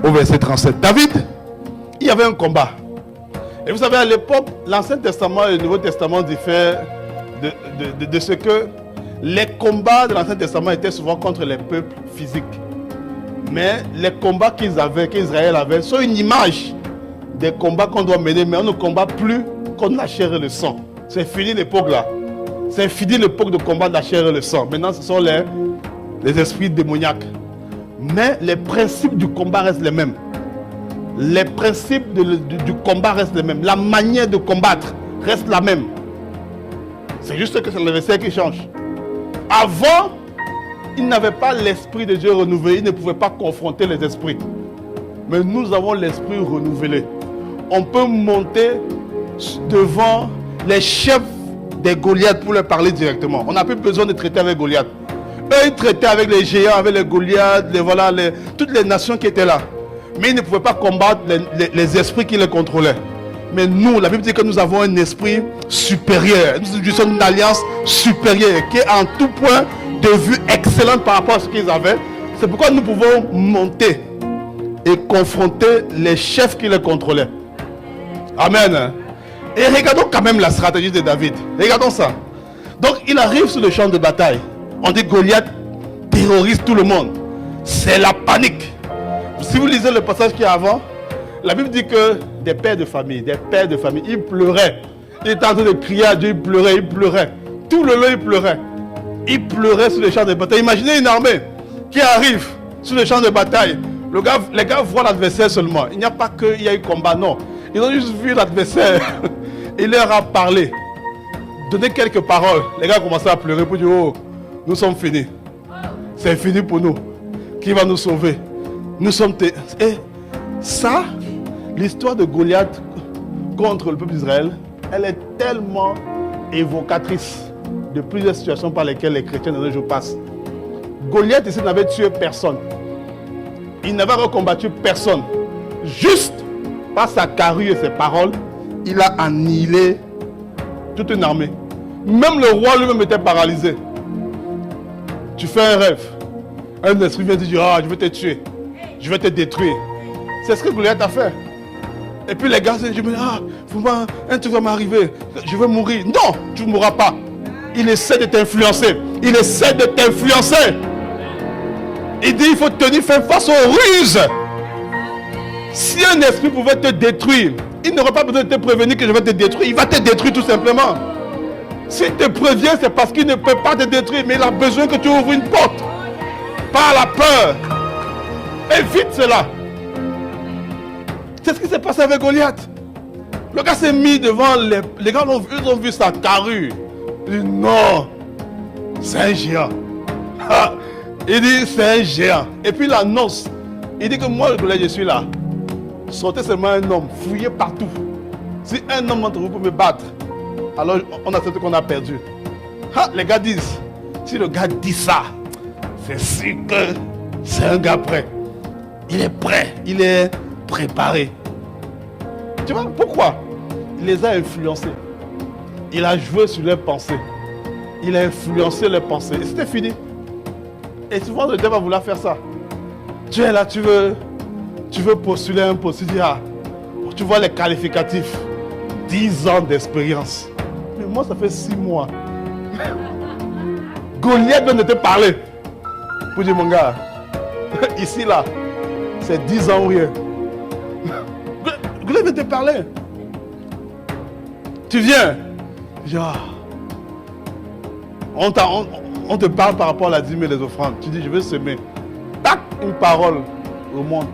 A: au verset 37. David, il y avait un combat. Et vous savez, à l'époque, l'Ancien Testament et le Nouveau Testament diffèrent de ce que les combats de l'Ancien Testament étaient souvent contre les peuples physiques. Mais les combats qu'Israël avait, sont une image des combats qu'on doit mener, mais on ne combat plus contre la chair et le sang. C'est fini l'époque là. C'est fini l'époque de combat de la chair et le sang. Maintenant, ce sont les esprits démoniaques. Mais les principes du combat restent les mêmes. Les principes du combat restent les mêmes. La manière de combattre reste la même. C'est juste que c'est l'adversaire qui change. Avant, il n'avait pas l'esprit de Dieu renouvelé. Il ne pouvait pas confronter les esprits. Mais nous avons l'esprit renouvelé. On peut monter devant les chefs des Goliaths pour leur parler directement. On n'a plus besoin de traiter avec Goliath. Eux, ils traitaient avec les géants, avec les Goliaths, toutes les nations qui étaient là. Mais ils ne pouvaient pas combattre les esprits qui les contrôlaient. Mais nous, la Bible dit que nous avons un esprit supérieur. Nous sommes une alliance supérieure qui est en tout point de vue excellente par rapport à ce qu'ils avaient. C'est pourquoi nous pouvons monter et confronter les chefs qui les contrôlaient. Amen. Et regardons quand même la stratégie de David. Regardons ça. Donc il arrive sur le champ de bataille. On dit Goliath terrorise tout le monde. C'est la panique. Si vous lisez le passage qui est avant, la Bible dit que des pères de famille, ils pleuraient. Ils étaient en train de crier à Dieu, ils pleuraient. Tout le long, ils pleuraient. Ils pleuraient sur les champs de bataille. Imaginez une armée qui arrive sur les champs de bataille. Les gars voient l'adversaire seulement. Il n'y a pas qu'il y a eu combat, non. Ils ont juste vu l'adversaire. Il leur a parlé. Donné quelques paroles. Les gars ont commencé à pleurer pour dire, oh, nous sommes finis. C'est fini pour nous. Qui va nous sauver? Nous sommes... Et ça, l'histoire de Goliath contre le peuple d'Israël, elle est tellement évocatrice de plusieurs situations par lesquelles les chrétiens de nos jours passent. Goliath ici n'avait tué personne. Il n'avait recombattu personne. Juste par sa carrure et ses paroles, il a annihilé toute une armée. Même le roi lui-même était paralysé. Tu fais un rêve. Un esprit vient te dire, ah, je vais te tuer. Je vais te détruire. C'est ce que Goliath a fait. Et puis les gars se disent, ah, un truc va m'arriver. Je vais mourir. Non, tu ne mourras pas. Il essaie de t'influencer. Il essaie de t'influencer. Il dit, il faut tenir face aux ruses. Si un esprit pouvait te détruire, il n'aurait pas besoin de te prévenir que je vais te détruire. Il va te détruire tout simplement. S'il te prévient, c'est parce qu'il ne peut pas te détruire. Mais il a besoin que tu ouvres une porte. Par la peur. Évite cela. C'est ce qui s'est passé avec Goliath. Le gars s'est mis devant les gars, ils ont vu sa carrure. Il dit non, c'est un géant. Il dit c'est un géant. Et puis il annonce. Il dit que moi, le Goliath, je suis là. Sortez seulement un homme, fouillez partout. Si un homme d'entre vous peut me battre, alors on accepte qu'on a perdu. Les gars disent, si le gars dit ça, c'est sûr que c'est un gars prêt. Il est prêt, il est préparé. Tu vois pourquoi? Il les a influencés. Il a joué sur leurs pensées. Il a influencé leurs pensées. Et c'était fini. Et souvent le diable va vouloir faire ça. Tu es là, tu veux postuler un poste. Tu dis, ah, tu vois les qualificatifs. 10 ans d'expérience. Mais moi, ça fait 6 mois. Goliath vient de te parler. Pour dire, mon gars, ici, là, c'est 10 ans ou rien. Goliath vient de te parler. Tu viens. Ah. On te parle par rapport à la dîme et les offrandes. Tu dis, je vais semer. Tac, une parole remonte.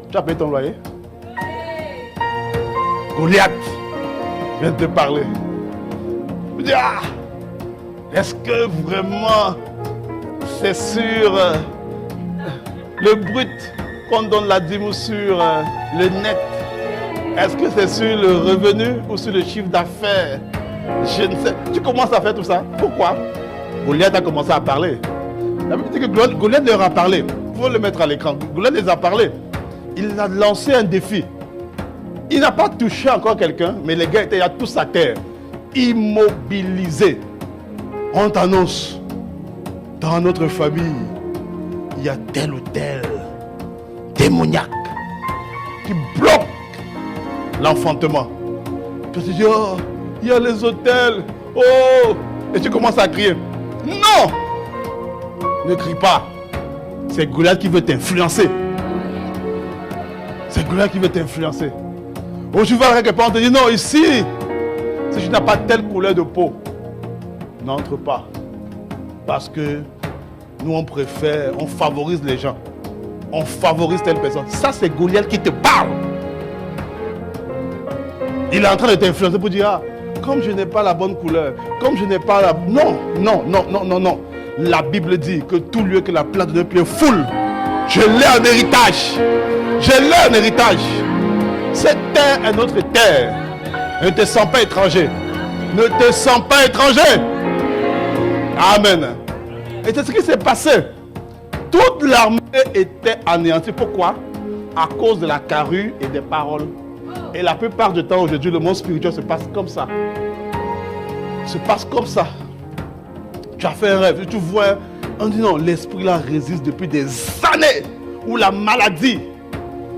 A: Tu as payé ton loyer? Goliath vient de te parler. Tu dis, ah, est-ce que vraiment c'est sur le brut qu'on donne la dîme ou sur le net? Est-ce que c'est sur le revenu ou sur le chiffre d'affaires? Je ne sais. Tu commences à faire tout ça. Pourquoi? Goliath a commencé à parler. La Bible dit que Goliath leur a parlé. Il faut le mettre à l'écran. Goliath les a parlé. Il a lancé un défi. Il n'a pas touché encore quelqu'un, mais les gars étaient à tous à terre, immobilisés. On t'annonce, dans notre famille, il y a tel ou tel démoniaque qui bloque l'enfantement. Puis tu dis, oh, il y a les hôtels, oh, et tu commences à crier. Non! Ne crie pas. C'est Goliath qui veut t'influencer. C'est Goliath qui veut t'influencer. Ou tu vas quelque part, on te dit, non, ici, si tu n'as pas telle couleur de peau, n'entre pas. Parce que nous, on préfère, on favorise les gens. On favorise telle personne. Ça, c'est Goliath qui te parle. Il est en train de t'influencer pour dire, ah, comme je n'ai pas la bonne couleur, comme je n'ai pas la... Non, non, non, non, non, non. La Bible dit que tout lieu que la plante de pied foule, je l'ai en héritage. Je l'ai en héritage. Cette terre est notre terre. Ne te sens pas étranger. Ne te sens pas étranger. Amen. Et c'est ce qui s'est passé. Toute l'armée était anéantie. Pourquoi? À cause de la carrure et des paroles. Et la plupart du temps aujourd'hui, le monde spirituel se passe comme ça. Se passe comme ça. Tu as fait un rêve, tu vois, on dit non, l'esprit là résiste depuis des années. Ou la maladie,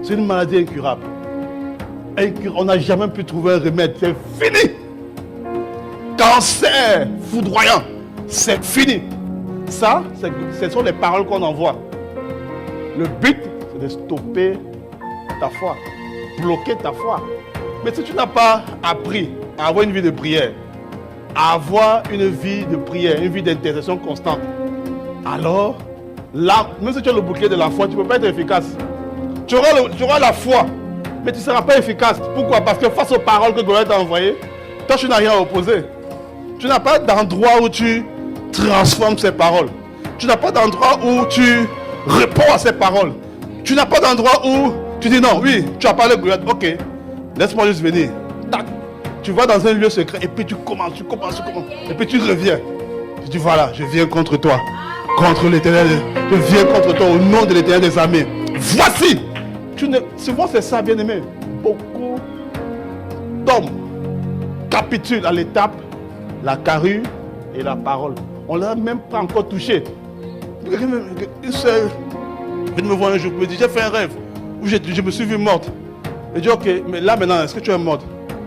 A: c'est une maladie incurable. On n'a jamais pu trouver un remède, c'est fini. Cancer foudroyant, c'est fini. Ça, ce sont les paroles qu'on envoie. Le but, c'est de stopper ta foi, bloquer ta foi. Mais si tu n'as pas appris à avoir une vie de prière, à avoir une vie de prière, une vie d'intercession constante, alors, là, même si tu as le bouclier de la foi, tu ne peux pas être efficace. Tu auras la foi, mais tu ne seras pas efficace. Pourquoi? Parce que face aux paroles que Goliath t'a envoyées, toi, tu n'as rien à opposer. Tu n'as pas d'endroit où tu transformes ces paroles. Tu n'as pas d'endroit où tu réponds à ces paroles. Tu n'as pas d'endroit où tu dis non, oui, tu as parlé de Goliath, ok, laisse-moi juste venir. Tac. Tu vas dans un lieu secret et puis tu commences. Et puis tu reviens. Tu dis voilà, je viens contre toi. Contre l'Éternel. Je viens contre toi au nom de l'Éternel des armées. Voici. Souvent c'est ça, bien aimé. Beaucoup d'hommes capitulent à l'étape, la carrure et la parole. On ne l'a même pas encore touché. Une seule, il me voit un jour, il me dit, j'ai fait un rêve où je me suis vu morte. Il dit, ok, mais là maintenant, est-ce que tu es morte?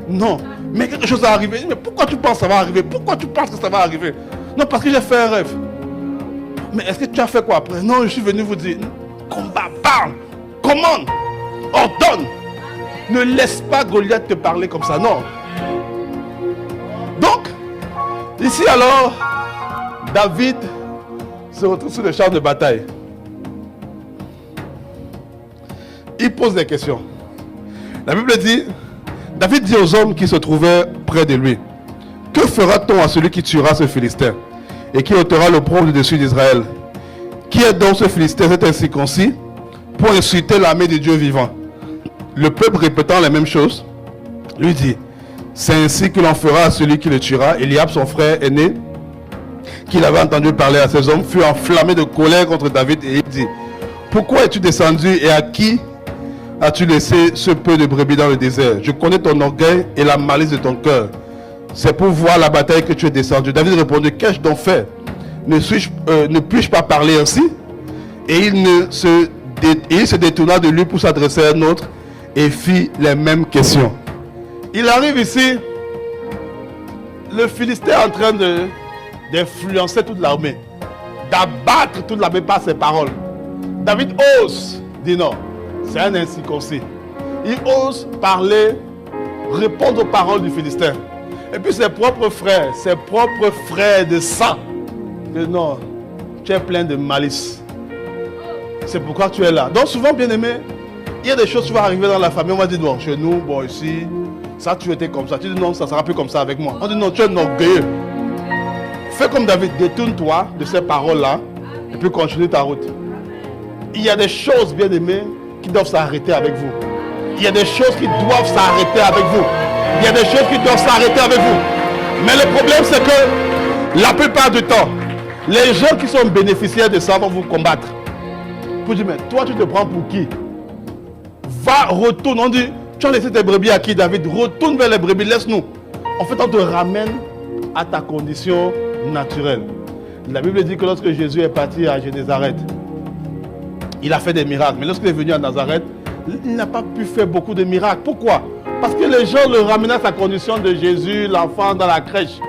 A: Non, mais quelque chose est arrivé. Mais pourquoi tu penses que ça va arriver? Pourquoi tu penses que ça va arriver? Non, parce que j'ai fait un rêve. Mais est-ce que tu as fait quoi après? Non, je suis venu vous dire, combat, parle, commande, ordonne. Ne laisse pas Goliath te parler comme ça, non. Donc, ici alors, David se retrouve sur le champ de bataille. Il pose des questions. La Bible dit, David dit aux hommes qui se trouvaient près de lui, que fera-t-on à celui qui tuera ce Philistin et qui ôtera l'opprobre du dessus d'Israël? Qui est donc ce Philistin, cet incirconcis, pour insulter l'armée de Dieu vivant? Le peuple répétant les mêmes choses, lui dit, c'est ainsi que l'on fera à celui qui le tuera. Eliab, son frère aîné, qu'il avait entendu parler à ces hommes, fut enflammé de colère contre David et il dit, pourquoi es-tu descendu et à qui as-tu laissé ce peu de brebis dans le désert? Je connais ton orgueil et la malice de ton cœur. C'est pour voir la bataille que tu es descendu. David répondit, qu'ai-je donc fait? Ne puis-je pas parler ainsi? Et il se détourna de lui pour s'adresser à un autre et fit les mêmes questions. Il arrive ici, le Philistin est en train d'influencer toute l'armée, d'abattre toute l'armée par ses paroles. David ose dire non, c'est un incirconcis. Il ose parler, répondre aux paroles du Philistin. Et puis ses propres frères de sang, disent non, tu es plein de malice. C'est pourquoi tu es là. Donc souvent, bien aimé, il y a des choses qui vont arriver dans la famille. On va dire non, chez nous, bon ici, ça tu étais comme ça. Tu dis non, ça ne sera plus comme ça avec moi. On dit non, tu es un orgueilleux. Fais comme David, détourne-toi de ces paroles-là et puis continue ta route. Il y a des choses, bien aimées, qui doivent s'arrêter avec vous. Il y a des choses qui doivent s'arrêter avec vous. Il y a des choses qui doivent s'arrêter avec vous. Mais le problème, c'est que la plupart du temps, les gens qui sont bénéficiaires de ça vont vous combattre. Pour dire, mais toi, tu te prends pour qui? Va, retourne. On dit, tu as laissé tes brebis à qui, David? Retourne vers les brebis, laisse-nous. En fait, on te ramène à ta condition naturelle. La Bible dit que lorsque Jésus est parti à Génézareth, il a fait des miracles. Mais lorsqu'il est venu à Nazareth, il n'a pas pu faire beaucoup de miracles. Pourquoi? Parce que les gens le ramenaient à sa condition de Jésus, l'enfant dans la crèche.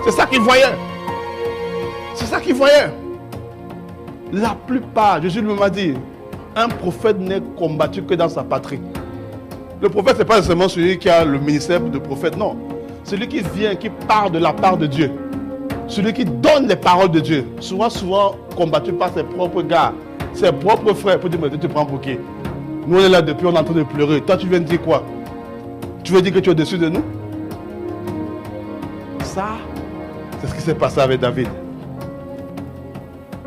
A: C'est ça qu'ils voyaient. C'est ça qu'ils voyaient. La plupart, Jésus lui m'a dit, un prophète n'est combattu que dans sa patrie. Le prophète, ce n'est pas seulement celui qui a le ministère de prophète, non. Celui qui vient, qui part de la part de Dieu. Celui qui donne les paroles de Dieu. Souvent combattu par ses propres gars, ses propres frères. Pour dire, mais tu te prends pour qui? Nous, on est là depuis, on est en train de pleurer. Toi, tu viens de dire quoi? Tu veux dire que tu es au-dessus de nous? Ça, c'est ce qui s'est passé avec David.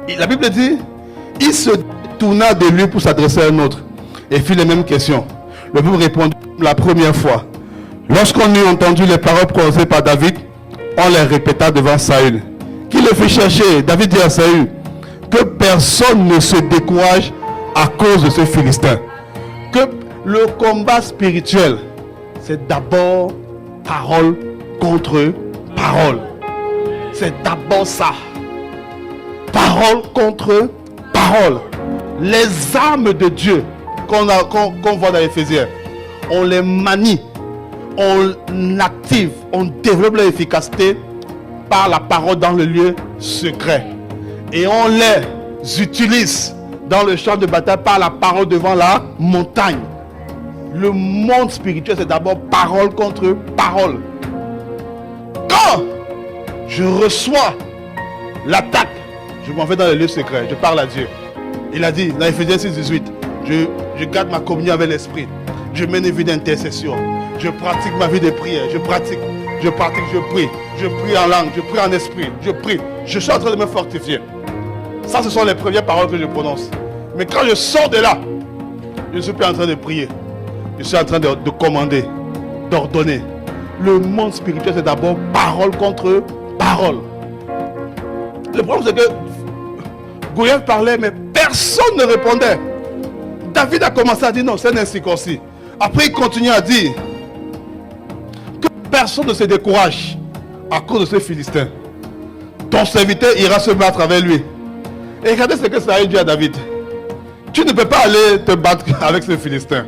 A: Et la Bible dit, il se tourna de lui pour s'adresser à un autre et fit les mêmes questions. Le peuple répondit la première fois. Lorsqu'on eut entendu les paroles prononcées par David, on les répéta devant Saül. Qui le fit chercher? David dit à Saül, que personne ne se décourage à cause de ce Philistin. Que le combat spirituel, c'est d'abord parole contre parole. C'est d'abord ça. Parole contre parole. Les armes de Dieu qu'on voit dans Éphésiens, on les manie, on active, on développe l'efficacité par la parole dans le lieu secret. Et on les utilise dans le champ de bataille par la parole devant la montagne. Le monde spirituel, c'est d'abord parole contre parole. Quand je reçois l'attaque, je m'en vais dans les lieux secrets, je parle à Dieu. Il a dit dans Ephésiens 6:18, je garde ma communion avec l'esprit. Je mène une vie d'intercession. Je pratique ma vie de prière. Je prie. Je prie en langue, je prie en esprit. Je prie. Je suis en train de me fortifier. Ça, ce sont les premières paroles que je prononce. Mais quand je sors de là, je ne suis plus en train de prier. Je suis en train de commander, d'ordonner. Le monde spirituel, c'est d'abord parole contre parole. Le problème, c'est que Goliath parlait, mais personne ne répondait. David a commencé à dire non, c'est un incirconcis. Après, il continue à dire que personne ne se décourage à cause de ce Philistin. Ton serviteur ira se battre avec lui. Et regardez ce que Saül dit à David. Tu ne peux pas aller te battre avec ce Philistin.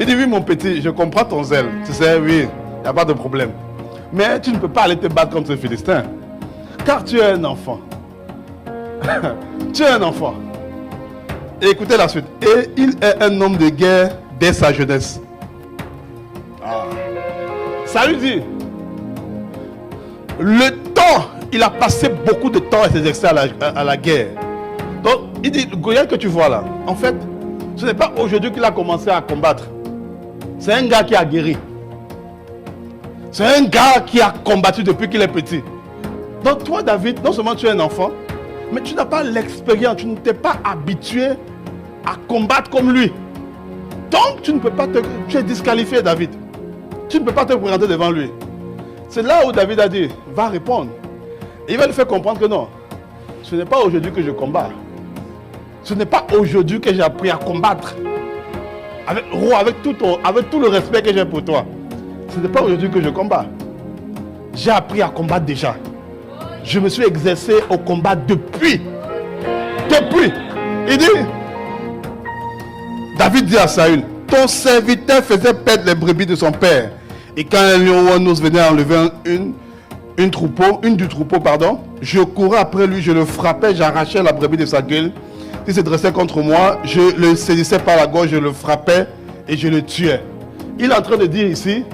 A: Il dit oui mon petit, je comprends ton zèle. Tu sais, oui, il n'y a pas de problème. Mais tu ne peux pas aller te battre contre ce Philistin. Car tu es un enfant. Tu es un enfant. Et écoutez la suite. Et il est un homme de guerre dès sa jeunesse. Ça lui dit, le temps, il a passé beaucoup de temps à s'exercer à la guerre. Donc, il dit, Goliath que tu vois là, en fait, ce n'est pas aujourd'hui qu'il a commencé à combattre. C'est un gars qui a guéri. C'est un gars qui a combattu depuis qu'il est petit. Donc toi, David, non seulement tu es un enfant, mais tu n'as pas l'expérience, tu ne t'es pas habitué à combattre comme lui. Donc tu ne peux pas tu es disqualifié, David. Tu ne peux pas te présenter devant lui. C'est là où David a dit, va répondre. Et il va lui faire comprendre que non, ce n'est pas aujourd'hui que je combats. Ce n'est pas aujourd'hui que j'ai appris à combattre. Avec tout le respect que j'ai pour toi. Ce n'est pas aujourd'hui que je combats. J'ai appris à combattre déjà. Je me suis exercé au combat depuis. Il dit, David dit à Saül, ton serviteur faisait perdre les brebis de son père. Et quand un lion ou un ours venait enlever une du troupeau, je courais après lui, je le frappais, j'arrachais la brebis de sa gueule. Il se dressait contre moi, je le saisissais par la gorge, je le frappais et je le tuais. Il est en train de dire ici,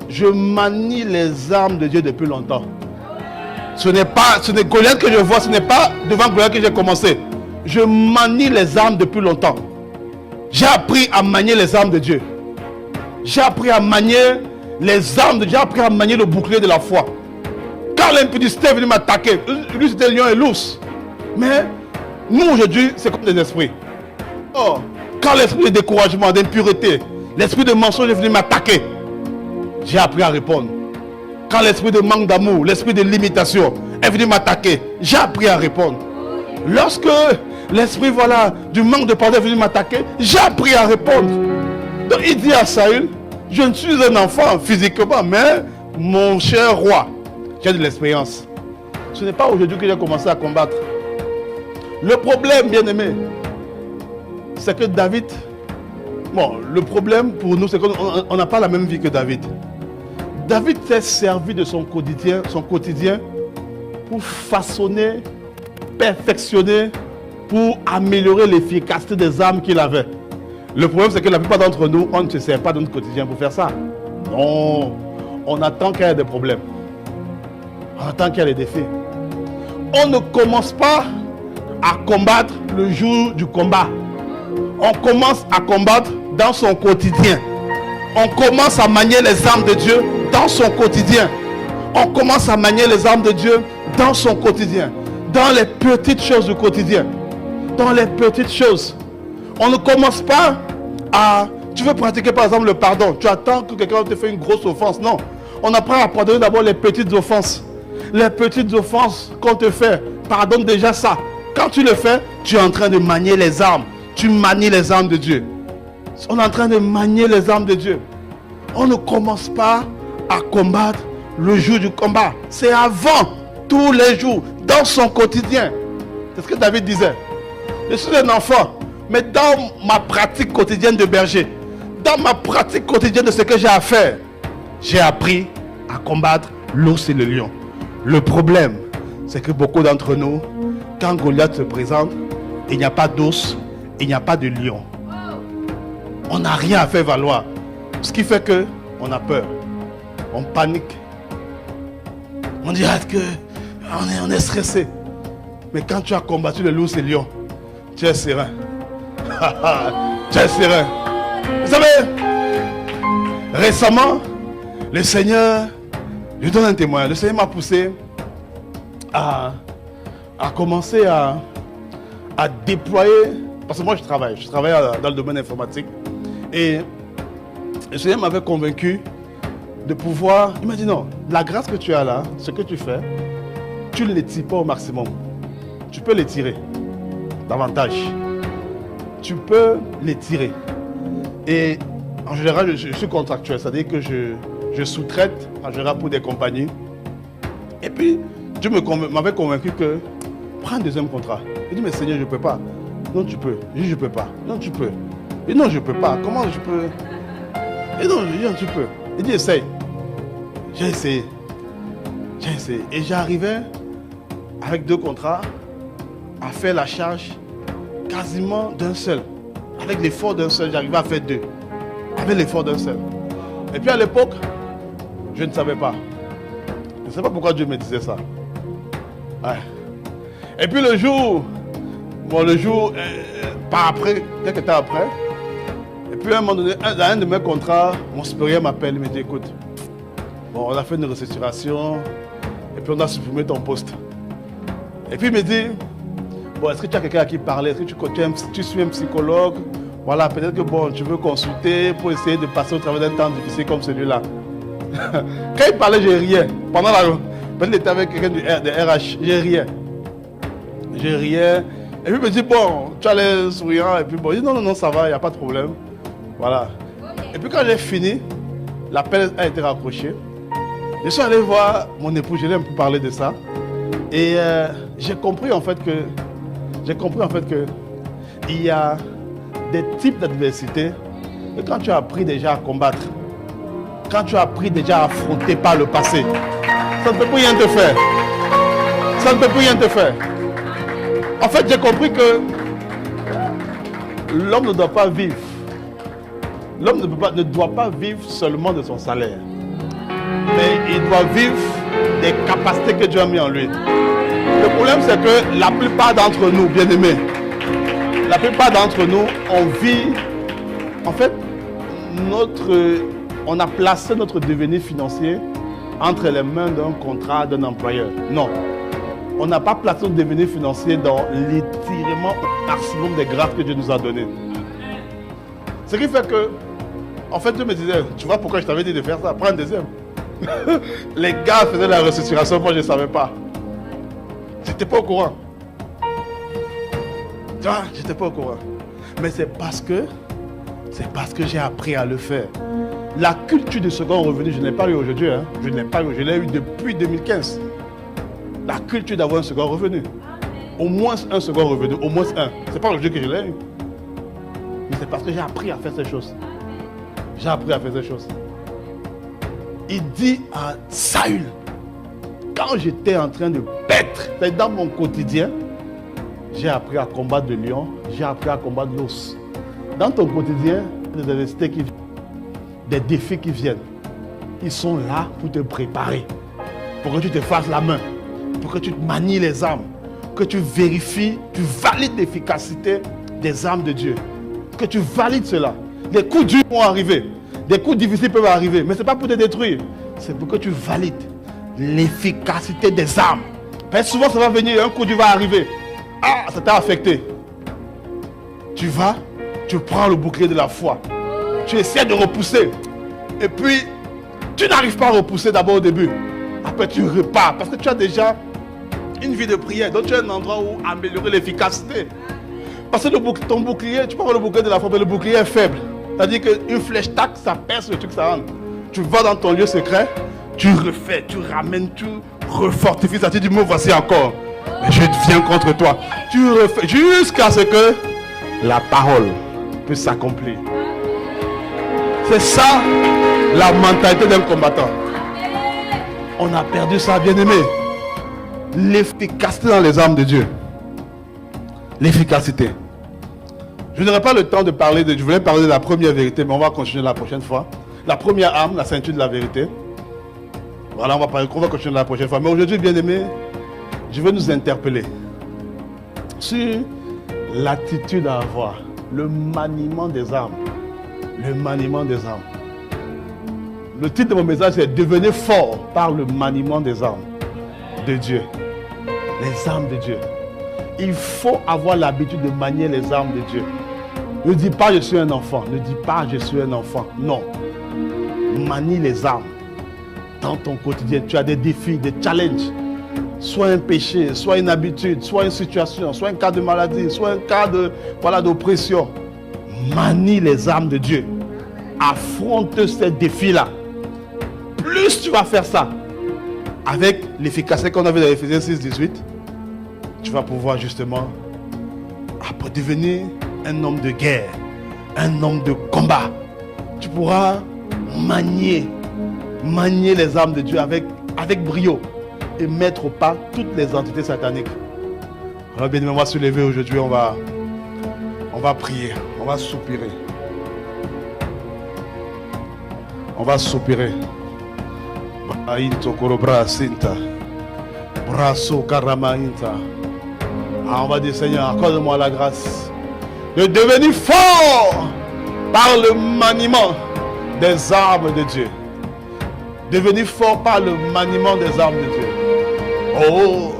A: je manie les armes de Dieu depuis longtemps. Ce n'est Goliath que je vois, ce n'est pas devant Goliath que j'ai commencé. Je manie les armes depuis longtemps. J'ai appris à manier les armes de Dieu. J'ai appris à manier les armes de Dieu, j'ai appris à manier le bouclier de la foi. Quand l'impudicité est venu m'attaquer, lui c'était le lion et l'ours. Mais nous aujourd'hui, c'est comme des esprits. Oh, quand l'esprit de découragement, d'impureté, l'esprit de mensonge est venu m'attaquer, j'ai appris à répondre. Quand l'esprit de manque d'amour, l'esprit de limitation est venu m'attaquer, j'ai appris à répondre. Lorsque l'esprit du manque de pardon est venu m'attaquer, j'ai appris à répondre. Donc il dit à Saül, je ne suis un enfant physiquement, mais mon cher roi, j'ai de l'expérience. Ce n'est pas aujourd'hui que j'ai commencé à combattre. Le problème, bien aimé, c'est que David, le problème pour nous, c'est qu'on n'a pas la même vie que David. David s'est servi de son quotidien pour façonner, perfectionner, pour améliorer l'efficacité des armes qu'il avait. Le problème, c'est que la plupart d'entre nous, on ne se sert pas de notre quotidien pour faire ça. Non, on attend qu'il y ait des problèmes. On attend qu'il y ait des défis. On ne commence pas à combattre le jour du combat. On commence à combattre dans son quotidien. On commence à manier les armes de Dieu dans son quotidien. On commence à manier les armes de Dieu dans son quotidien. Dans les petites choses du quotidien. Dans les petites choses. On ne commence pas à... Tu veux pratiquer par exemple le pardon. Tu attends que quelqu'un te fasse une grosse offense. Non. On apprend à pardonner d'abord les petites offenses. Les petites offenses qu'on te fait. Pardonne déjà ça. Quand tu le fais, tu es en train de manier les armes. Tu manies les armes de Dieu. On est en train de manier les armes de Dieu. On ne commence pas à combattre le jour du combat. C'est avant, tous les jours, dans son quotidien. C'est ce que David disait. Je suis un enfant, mais dans ma pratique quotidienne de berger, dans ma pratique quotidienne de ce que j'ai à faire, j'ai appris à combattre l'ours et le lion. Le problème, c'est que beaucoup d'entre nous, quand Goliath se présente, il n'y a pas d'os, il n'y a pas de lion. On n'a rien à faire valoir. Ce qui fait que on a peur. On panique. On dit que on est stressé. Mais quand tu as combattu le loup et le lion, tu es serein. Tu es serein. Vous savez, récemment, le Seigneur, je donne un témoin, le Seigneur m'a poussé à commencer à déployer, parce que moi je travaille dans le domaine informatique, et le Seigneur m'avait convaincu de pouvoir, il m'a dit non, la grâce que tu as là, ce que tu fais, tu ne l'étires pas au maximum, tu peux l'étirer davantage, tu peux l'étirer. Et en général, je suis contractuel, c'est-à-dire que je sous-traite en général pour des compagnies. Et puis, Dieu m'avait convaincu que prends un deuxième contrat. Il dit, mais Seigneur, je ne peux pas. Non, tu peux. Je dis, je ne peux pas. Non, tu peux. Et non, je ne peux pas. Comment je peux? Et non, je dis, non, tu peux. Il dit, essaye. J'ai essayé. Et j'arrivais avec 2 contrats à faire la charge quasiment d'un seul. Avec l'effort d'un seul, j'arrivais à faire 2. Avec l'effort d'un seul. Et puis à l'époque, je ne savais pas. Je ne sais pas pourquoi Dieu me disait ça. Ouais. Et puis le jour, pas après, quelques temps après, et puis à un moment donné, dans un de mes contrats, mon supérieur m'appelle, il me dit, écoute, bon, on a fait une restructuration, et puis on a supprimé ton poste. Et puis il me dit, bon, est-ce que tu as quelqu'un à qui parler? Est-ce que tu suis un psychologue? Voilà, peut-être que bon, tu veux consulter pour essayer de passer au travers d'un temps difficile comme celui-là. Quand il parlait, j'ai riais. Pendant peut-être qu'il était avec quelqu'un de RH, j'ai riais. Et puis il me dit, bon, tu as l'air souriant. Et puis bon, il dit, non, ça va, il n'y a pas de problème. Voilà. Et puis quand j'ai fini, l'appel a été raccroché. Je suis allé voir mon époux, je lui ai un peu parlé de ça. Et j'ai compris en fait que il y a des types d'adversité que quand tu as appris déjà à combattre, quand tu as appris déjà à affronter par le passé, ça ne peut plus rien te faire. Ça ne peut plus rien te faire. En fait, j'ai compris que l'homme ne doit pas vivre. L'homme ne doit pas vivre seulement de son salaire. Mais il doit vivre des capacités que Dieu a mis en lui. Le problème, c'est que la plupart d'entre nous, bien-aimés, la plupart d'entre nous, on vit, en fait, on a placé notre devenir financier entre les mains d'un contrat, d'un employeur. Non. On n'a pas placé notre devenir financier dans l'étirement au maximum des grâces que Dieu nous a données. Ce qui fait que, en fait, Dieu me disait, tu vois pourquoi je t'avais dit de faire ça? Prends un deuxième. Les gars faisaient la restructuration, moi je ne savais pas. J'étais pas au courant. Tu vois, j'étais pas au courant. Mais c'est parce que j'ai appris à le faire. La culture du second revenu, je n'ai pas eu aujourd'hui. Hein. Je n'ai pas eu, je l'ai eu depuis 2015. La culture d'avoir un second revenu. Au moins un second revenu, au moins un. C'est pas aujourd'hui que je l'ai eu. Mais c'est parce que j'ai appris à faire ces choses. J'ai appris à faire ces choses. Il dit à Saül, quand j'étais en train de paître, c'est dans mon quotidien, j'ai appris à combattre le lion, j'ai appris à combattre l'os. Dans ton quotidien, des adversités qui viennent, des défis qui viennent, ils sont là pour te préparer, pour que tu te fasses la main, pour que tu te manies les armes, que tu vérifies, tu valides l'efficacité des armes de Dieu, que tu valides cela. Des coups durs vont arriver, des coups difficiles peuvent arriver, mais ce n'est pas pour te détruire, c'est pour que tu valides l'efficacité des armes. Parce que souvent ça va venir, un coup dur va arriver. Ah, ça t'a affecté. Tu vas, tu prends le bouclier de la foi. Tu essaies de repousser. Et puis, tu n'arrives pas à repousser d'abord au début. Après, tu repars. Parce que tu as déjà une vie de prière. Donc, tu as un endroit où améliorer l'efficacité. Parce que ton bouclier, tu prends le bouclier de la foi, mais le bouclier est faible. C'est-à-dire qu'une flèche tac, ça perce le truc, ça rentre. Tu vas dans ton lieu secret, tu refais, tu ramènes, tu refortifies. Ça te dit, me voici encore. Mais je viens contre toi. Tu refais jusqu'à ce que la parole puisse s'accomplir. C'est ça la mentalité d'un combattant. On a perdu ça, bien-aimé. L'efficacité dans les armes de Dieu. l'efficacité. Je n'aurai pas le temps de parler je voulais parler de la première vérité, mais on va continuer la prochaine fois. La première arme, la ceinture de la vérité. Voilà, on va continuer la prochaine fois. Mais aujourd'hui, bien aimé, je veux nous interpeller sur l'attitude à avoir, le maniement des armes. Le maniement des armes. Le titre de mon message, c'est « Devenez fort par le maniement des armes de Dieu ». Les armes de Dieu. Il faut avoir l'habitude de manier les armes de Dieu. Ne dis pas « je suis un enfant ». Ne dis pas « je suis un enfant ». Non. Manie les armes. Dans ton quotidien, tu as des défis, des challenges. Soit un péché, soit une habitude, soit une situation, soit un cas de maladie, soit un cas d'oppression. Manie les armes de Dieu. Affronte ces défis-là. Plus tu vas faire ça, avec l'efficacité qu'on a vu dans Ephésiens 6, 18, tu vas pouvoir justement devenir un homme de guerre, un homme de combat. Tu pourras manier les armes de Dieu avec brio et mettre au pas toutes les entités sataniques. Alors bien aimé, on va se lever aujourd'hui, on va prier, on va soupirer. On va soupirer. On va dire Seigneur, accorde-moi la grâce de devenir fort par le maniement des armes de Dieu. Devenir fort par le maniement des armes de Dieu. Oh!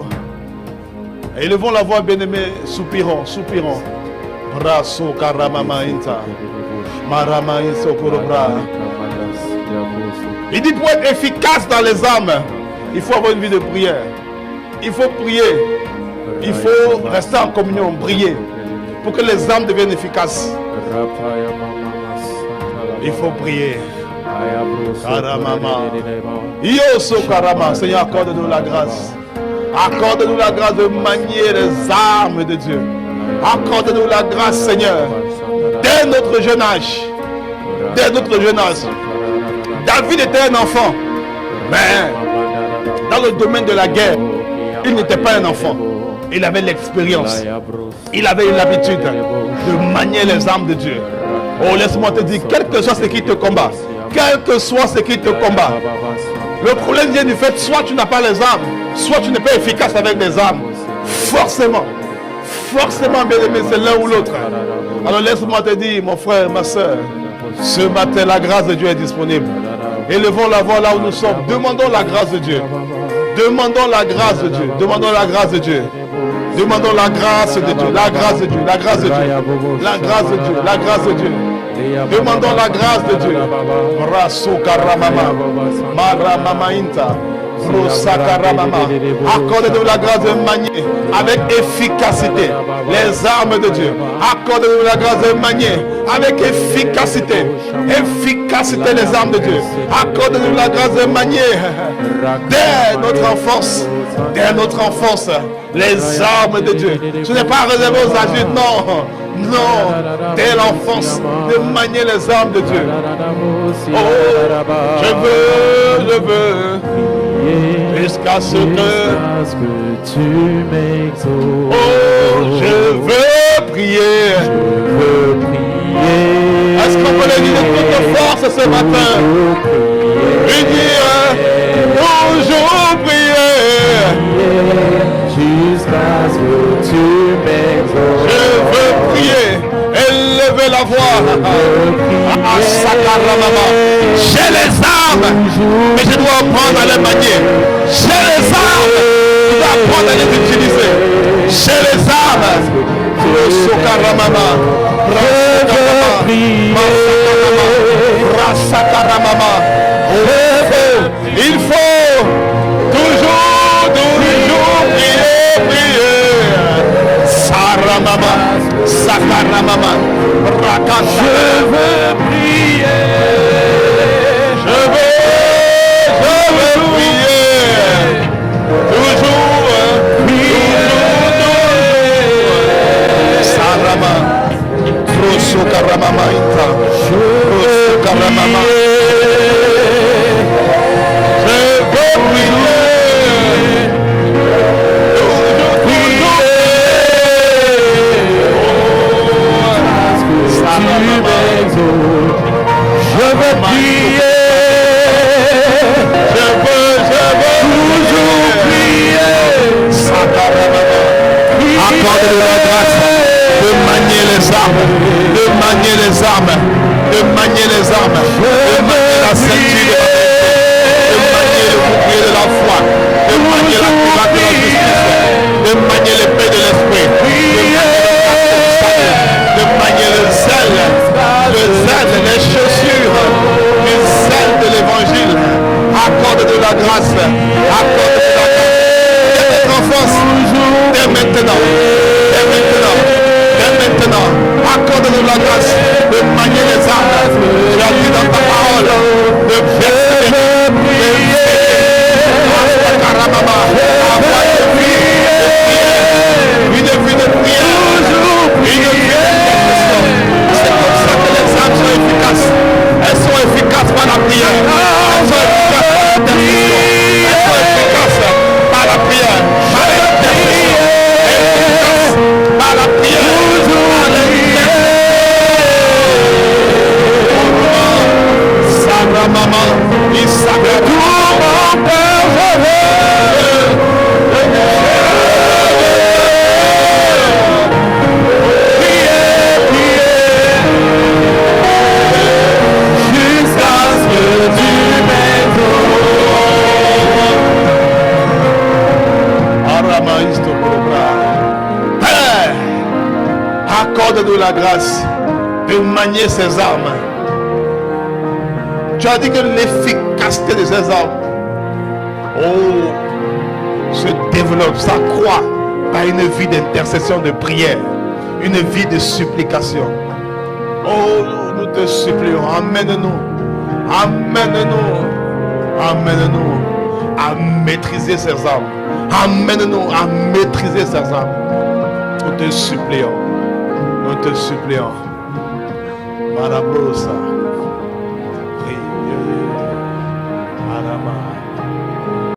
A: Élevons la voix, bien-aimés, soupirons. Brasso karamama inta. Marama inso korobra. Il dit pour être efficace dans les armes, il faut avoir une vie de prière. Il faut prier. Il faut rester en communion, prier. Pour que les armes deviennent efficaces. Il faut prier. Seigneur, accorde-nous la grâce. Accorde-nous la grâce de manier les armes de Dieu. Accorde-nous la grâce, Seigneur. Dès notre jeune âge. David était un enfant. Mais dans le domaine de la guerre, il n'était pas un enfant. Il avait l'expérience. Il avait l'habitude de manier les armes de Dieu. Oh, laisse-moi te dire, quel que soit ce qui te combat, le problème vient du fait, soit tu n'as pas les armes, soit tu n'es pas efficace avec les armes. Forcément, bien aimé, c'est l'un ou l'autre. Alors laisse-moi te dire, mon frère, ma soeur, ce matin, la grâce de Dieu est disponible. Élevons la voix là où nous sommes. Demandons la grâce de Dieu. Demandons la grâce de Dieu. Demandons la grâce de Dieu. Demandons la grâce de Dieu. La grâce de Dieu. La grâce de Dieu. La grâce de Dieu. La grâce de Dieu. Demandons la grâce de Dieu. Rasso karamama. Maramama inta. Accorde-nous la grâce de manier avec efficacité les armes de Dieu. Accorde-nous la grâce de manier avec efficacité les armes de Dieu. Accorde-nous la grâce de manier dès notre enfance les armes de Dieu. Ce n'est pas réservé aux adultes, non, dès l'enfance, de manier les armes de Dieu. Oh, je veux jusqu'à ce que tu m'exauces. Oh, je veux prier. Est-ce qu'on peut le dire de toute force ce matin? Et dire toujours prier. Jusqu'à ce que tu m'exauces. Je veux prier. Élevez la voix. J'ai les armes, mais je dois apprendre à les manier. J'ai les armes, je dois apprendre à les utiliser. J'ai les armes. Il faut toujours prier. Saramama, Sakaramama, Rakanta. Je veux prier. Je veux prier. Toujours prier. Sarama, Trosso Karamama Intra, Trosso Karamama. Je veux prier. grâce. Accorde-nous la grâce. Dès notre enfance, dès maintenant, dès maintenant, dès maintenant, accorde-nous la grâce de manier les armes. Tu as dit dans ta parole de une vie de prière, une vie d'intercession. C'est comme ça que les âmes sont efficaces. Elles sont efficaces par la prière. Elles sont efficaces par l'intercession. Elles sont efficaces par la prière, par l'intercession. Efficaces par la prière, par l'intercession. Sagra maman, il sagra tout mon père. Père, accorde-nous la grâce de manier ces armes. Tu as dit que l'efficacité de ces armes se développe, s'accroît par une vie d'intercession, de prière, une vie de supplication. Oh, nous te supplions, amène-nous, amène-nous, amène-nous à maîtriser ces armes. Amène-nous à maîtriser ces armes. Nous te supplions. Nous te supplions. Marabrosa.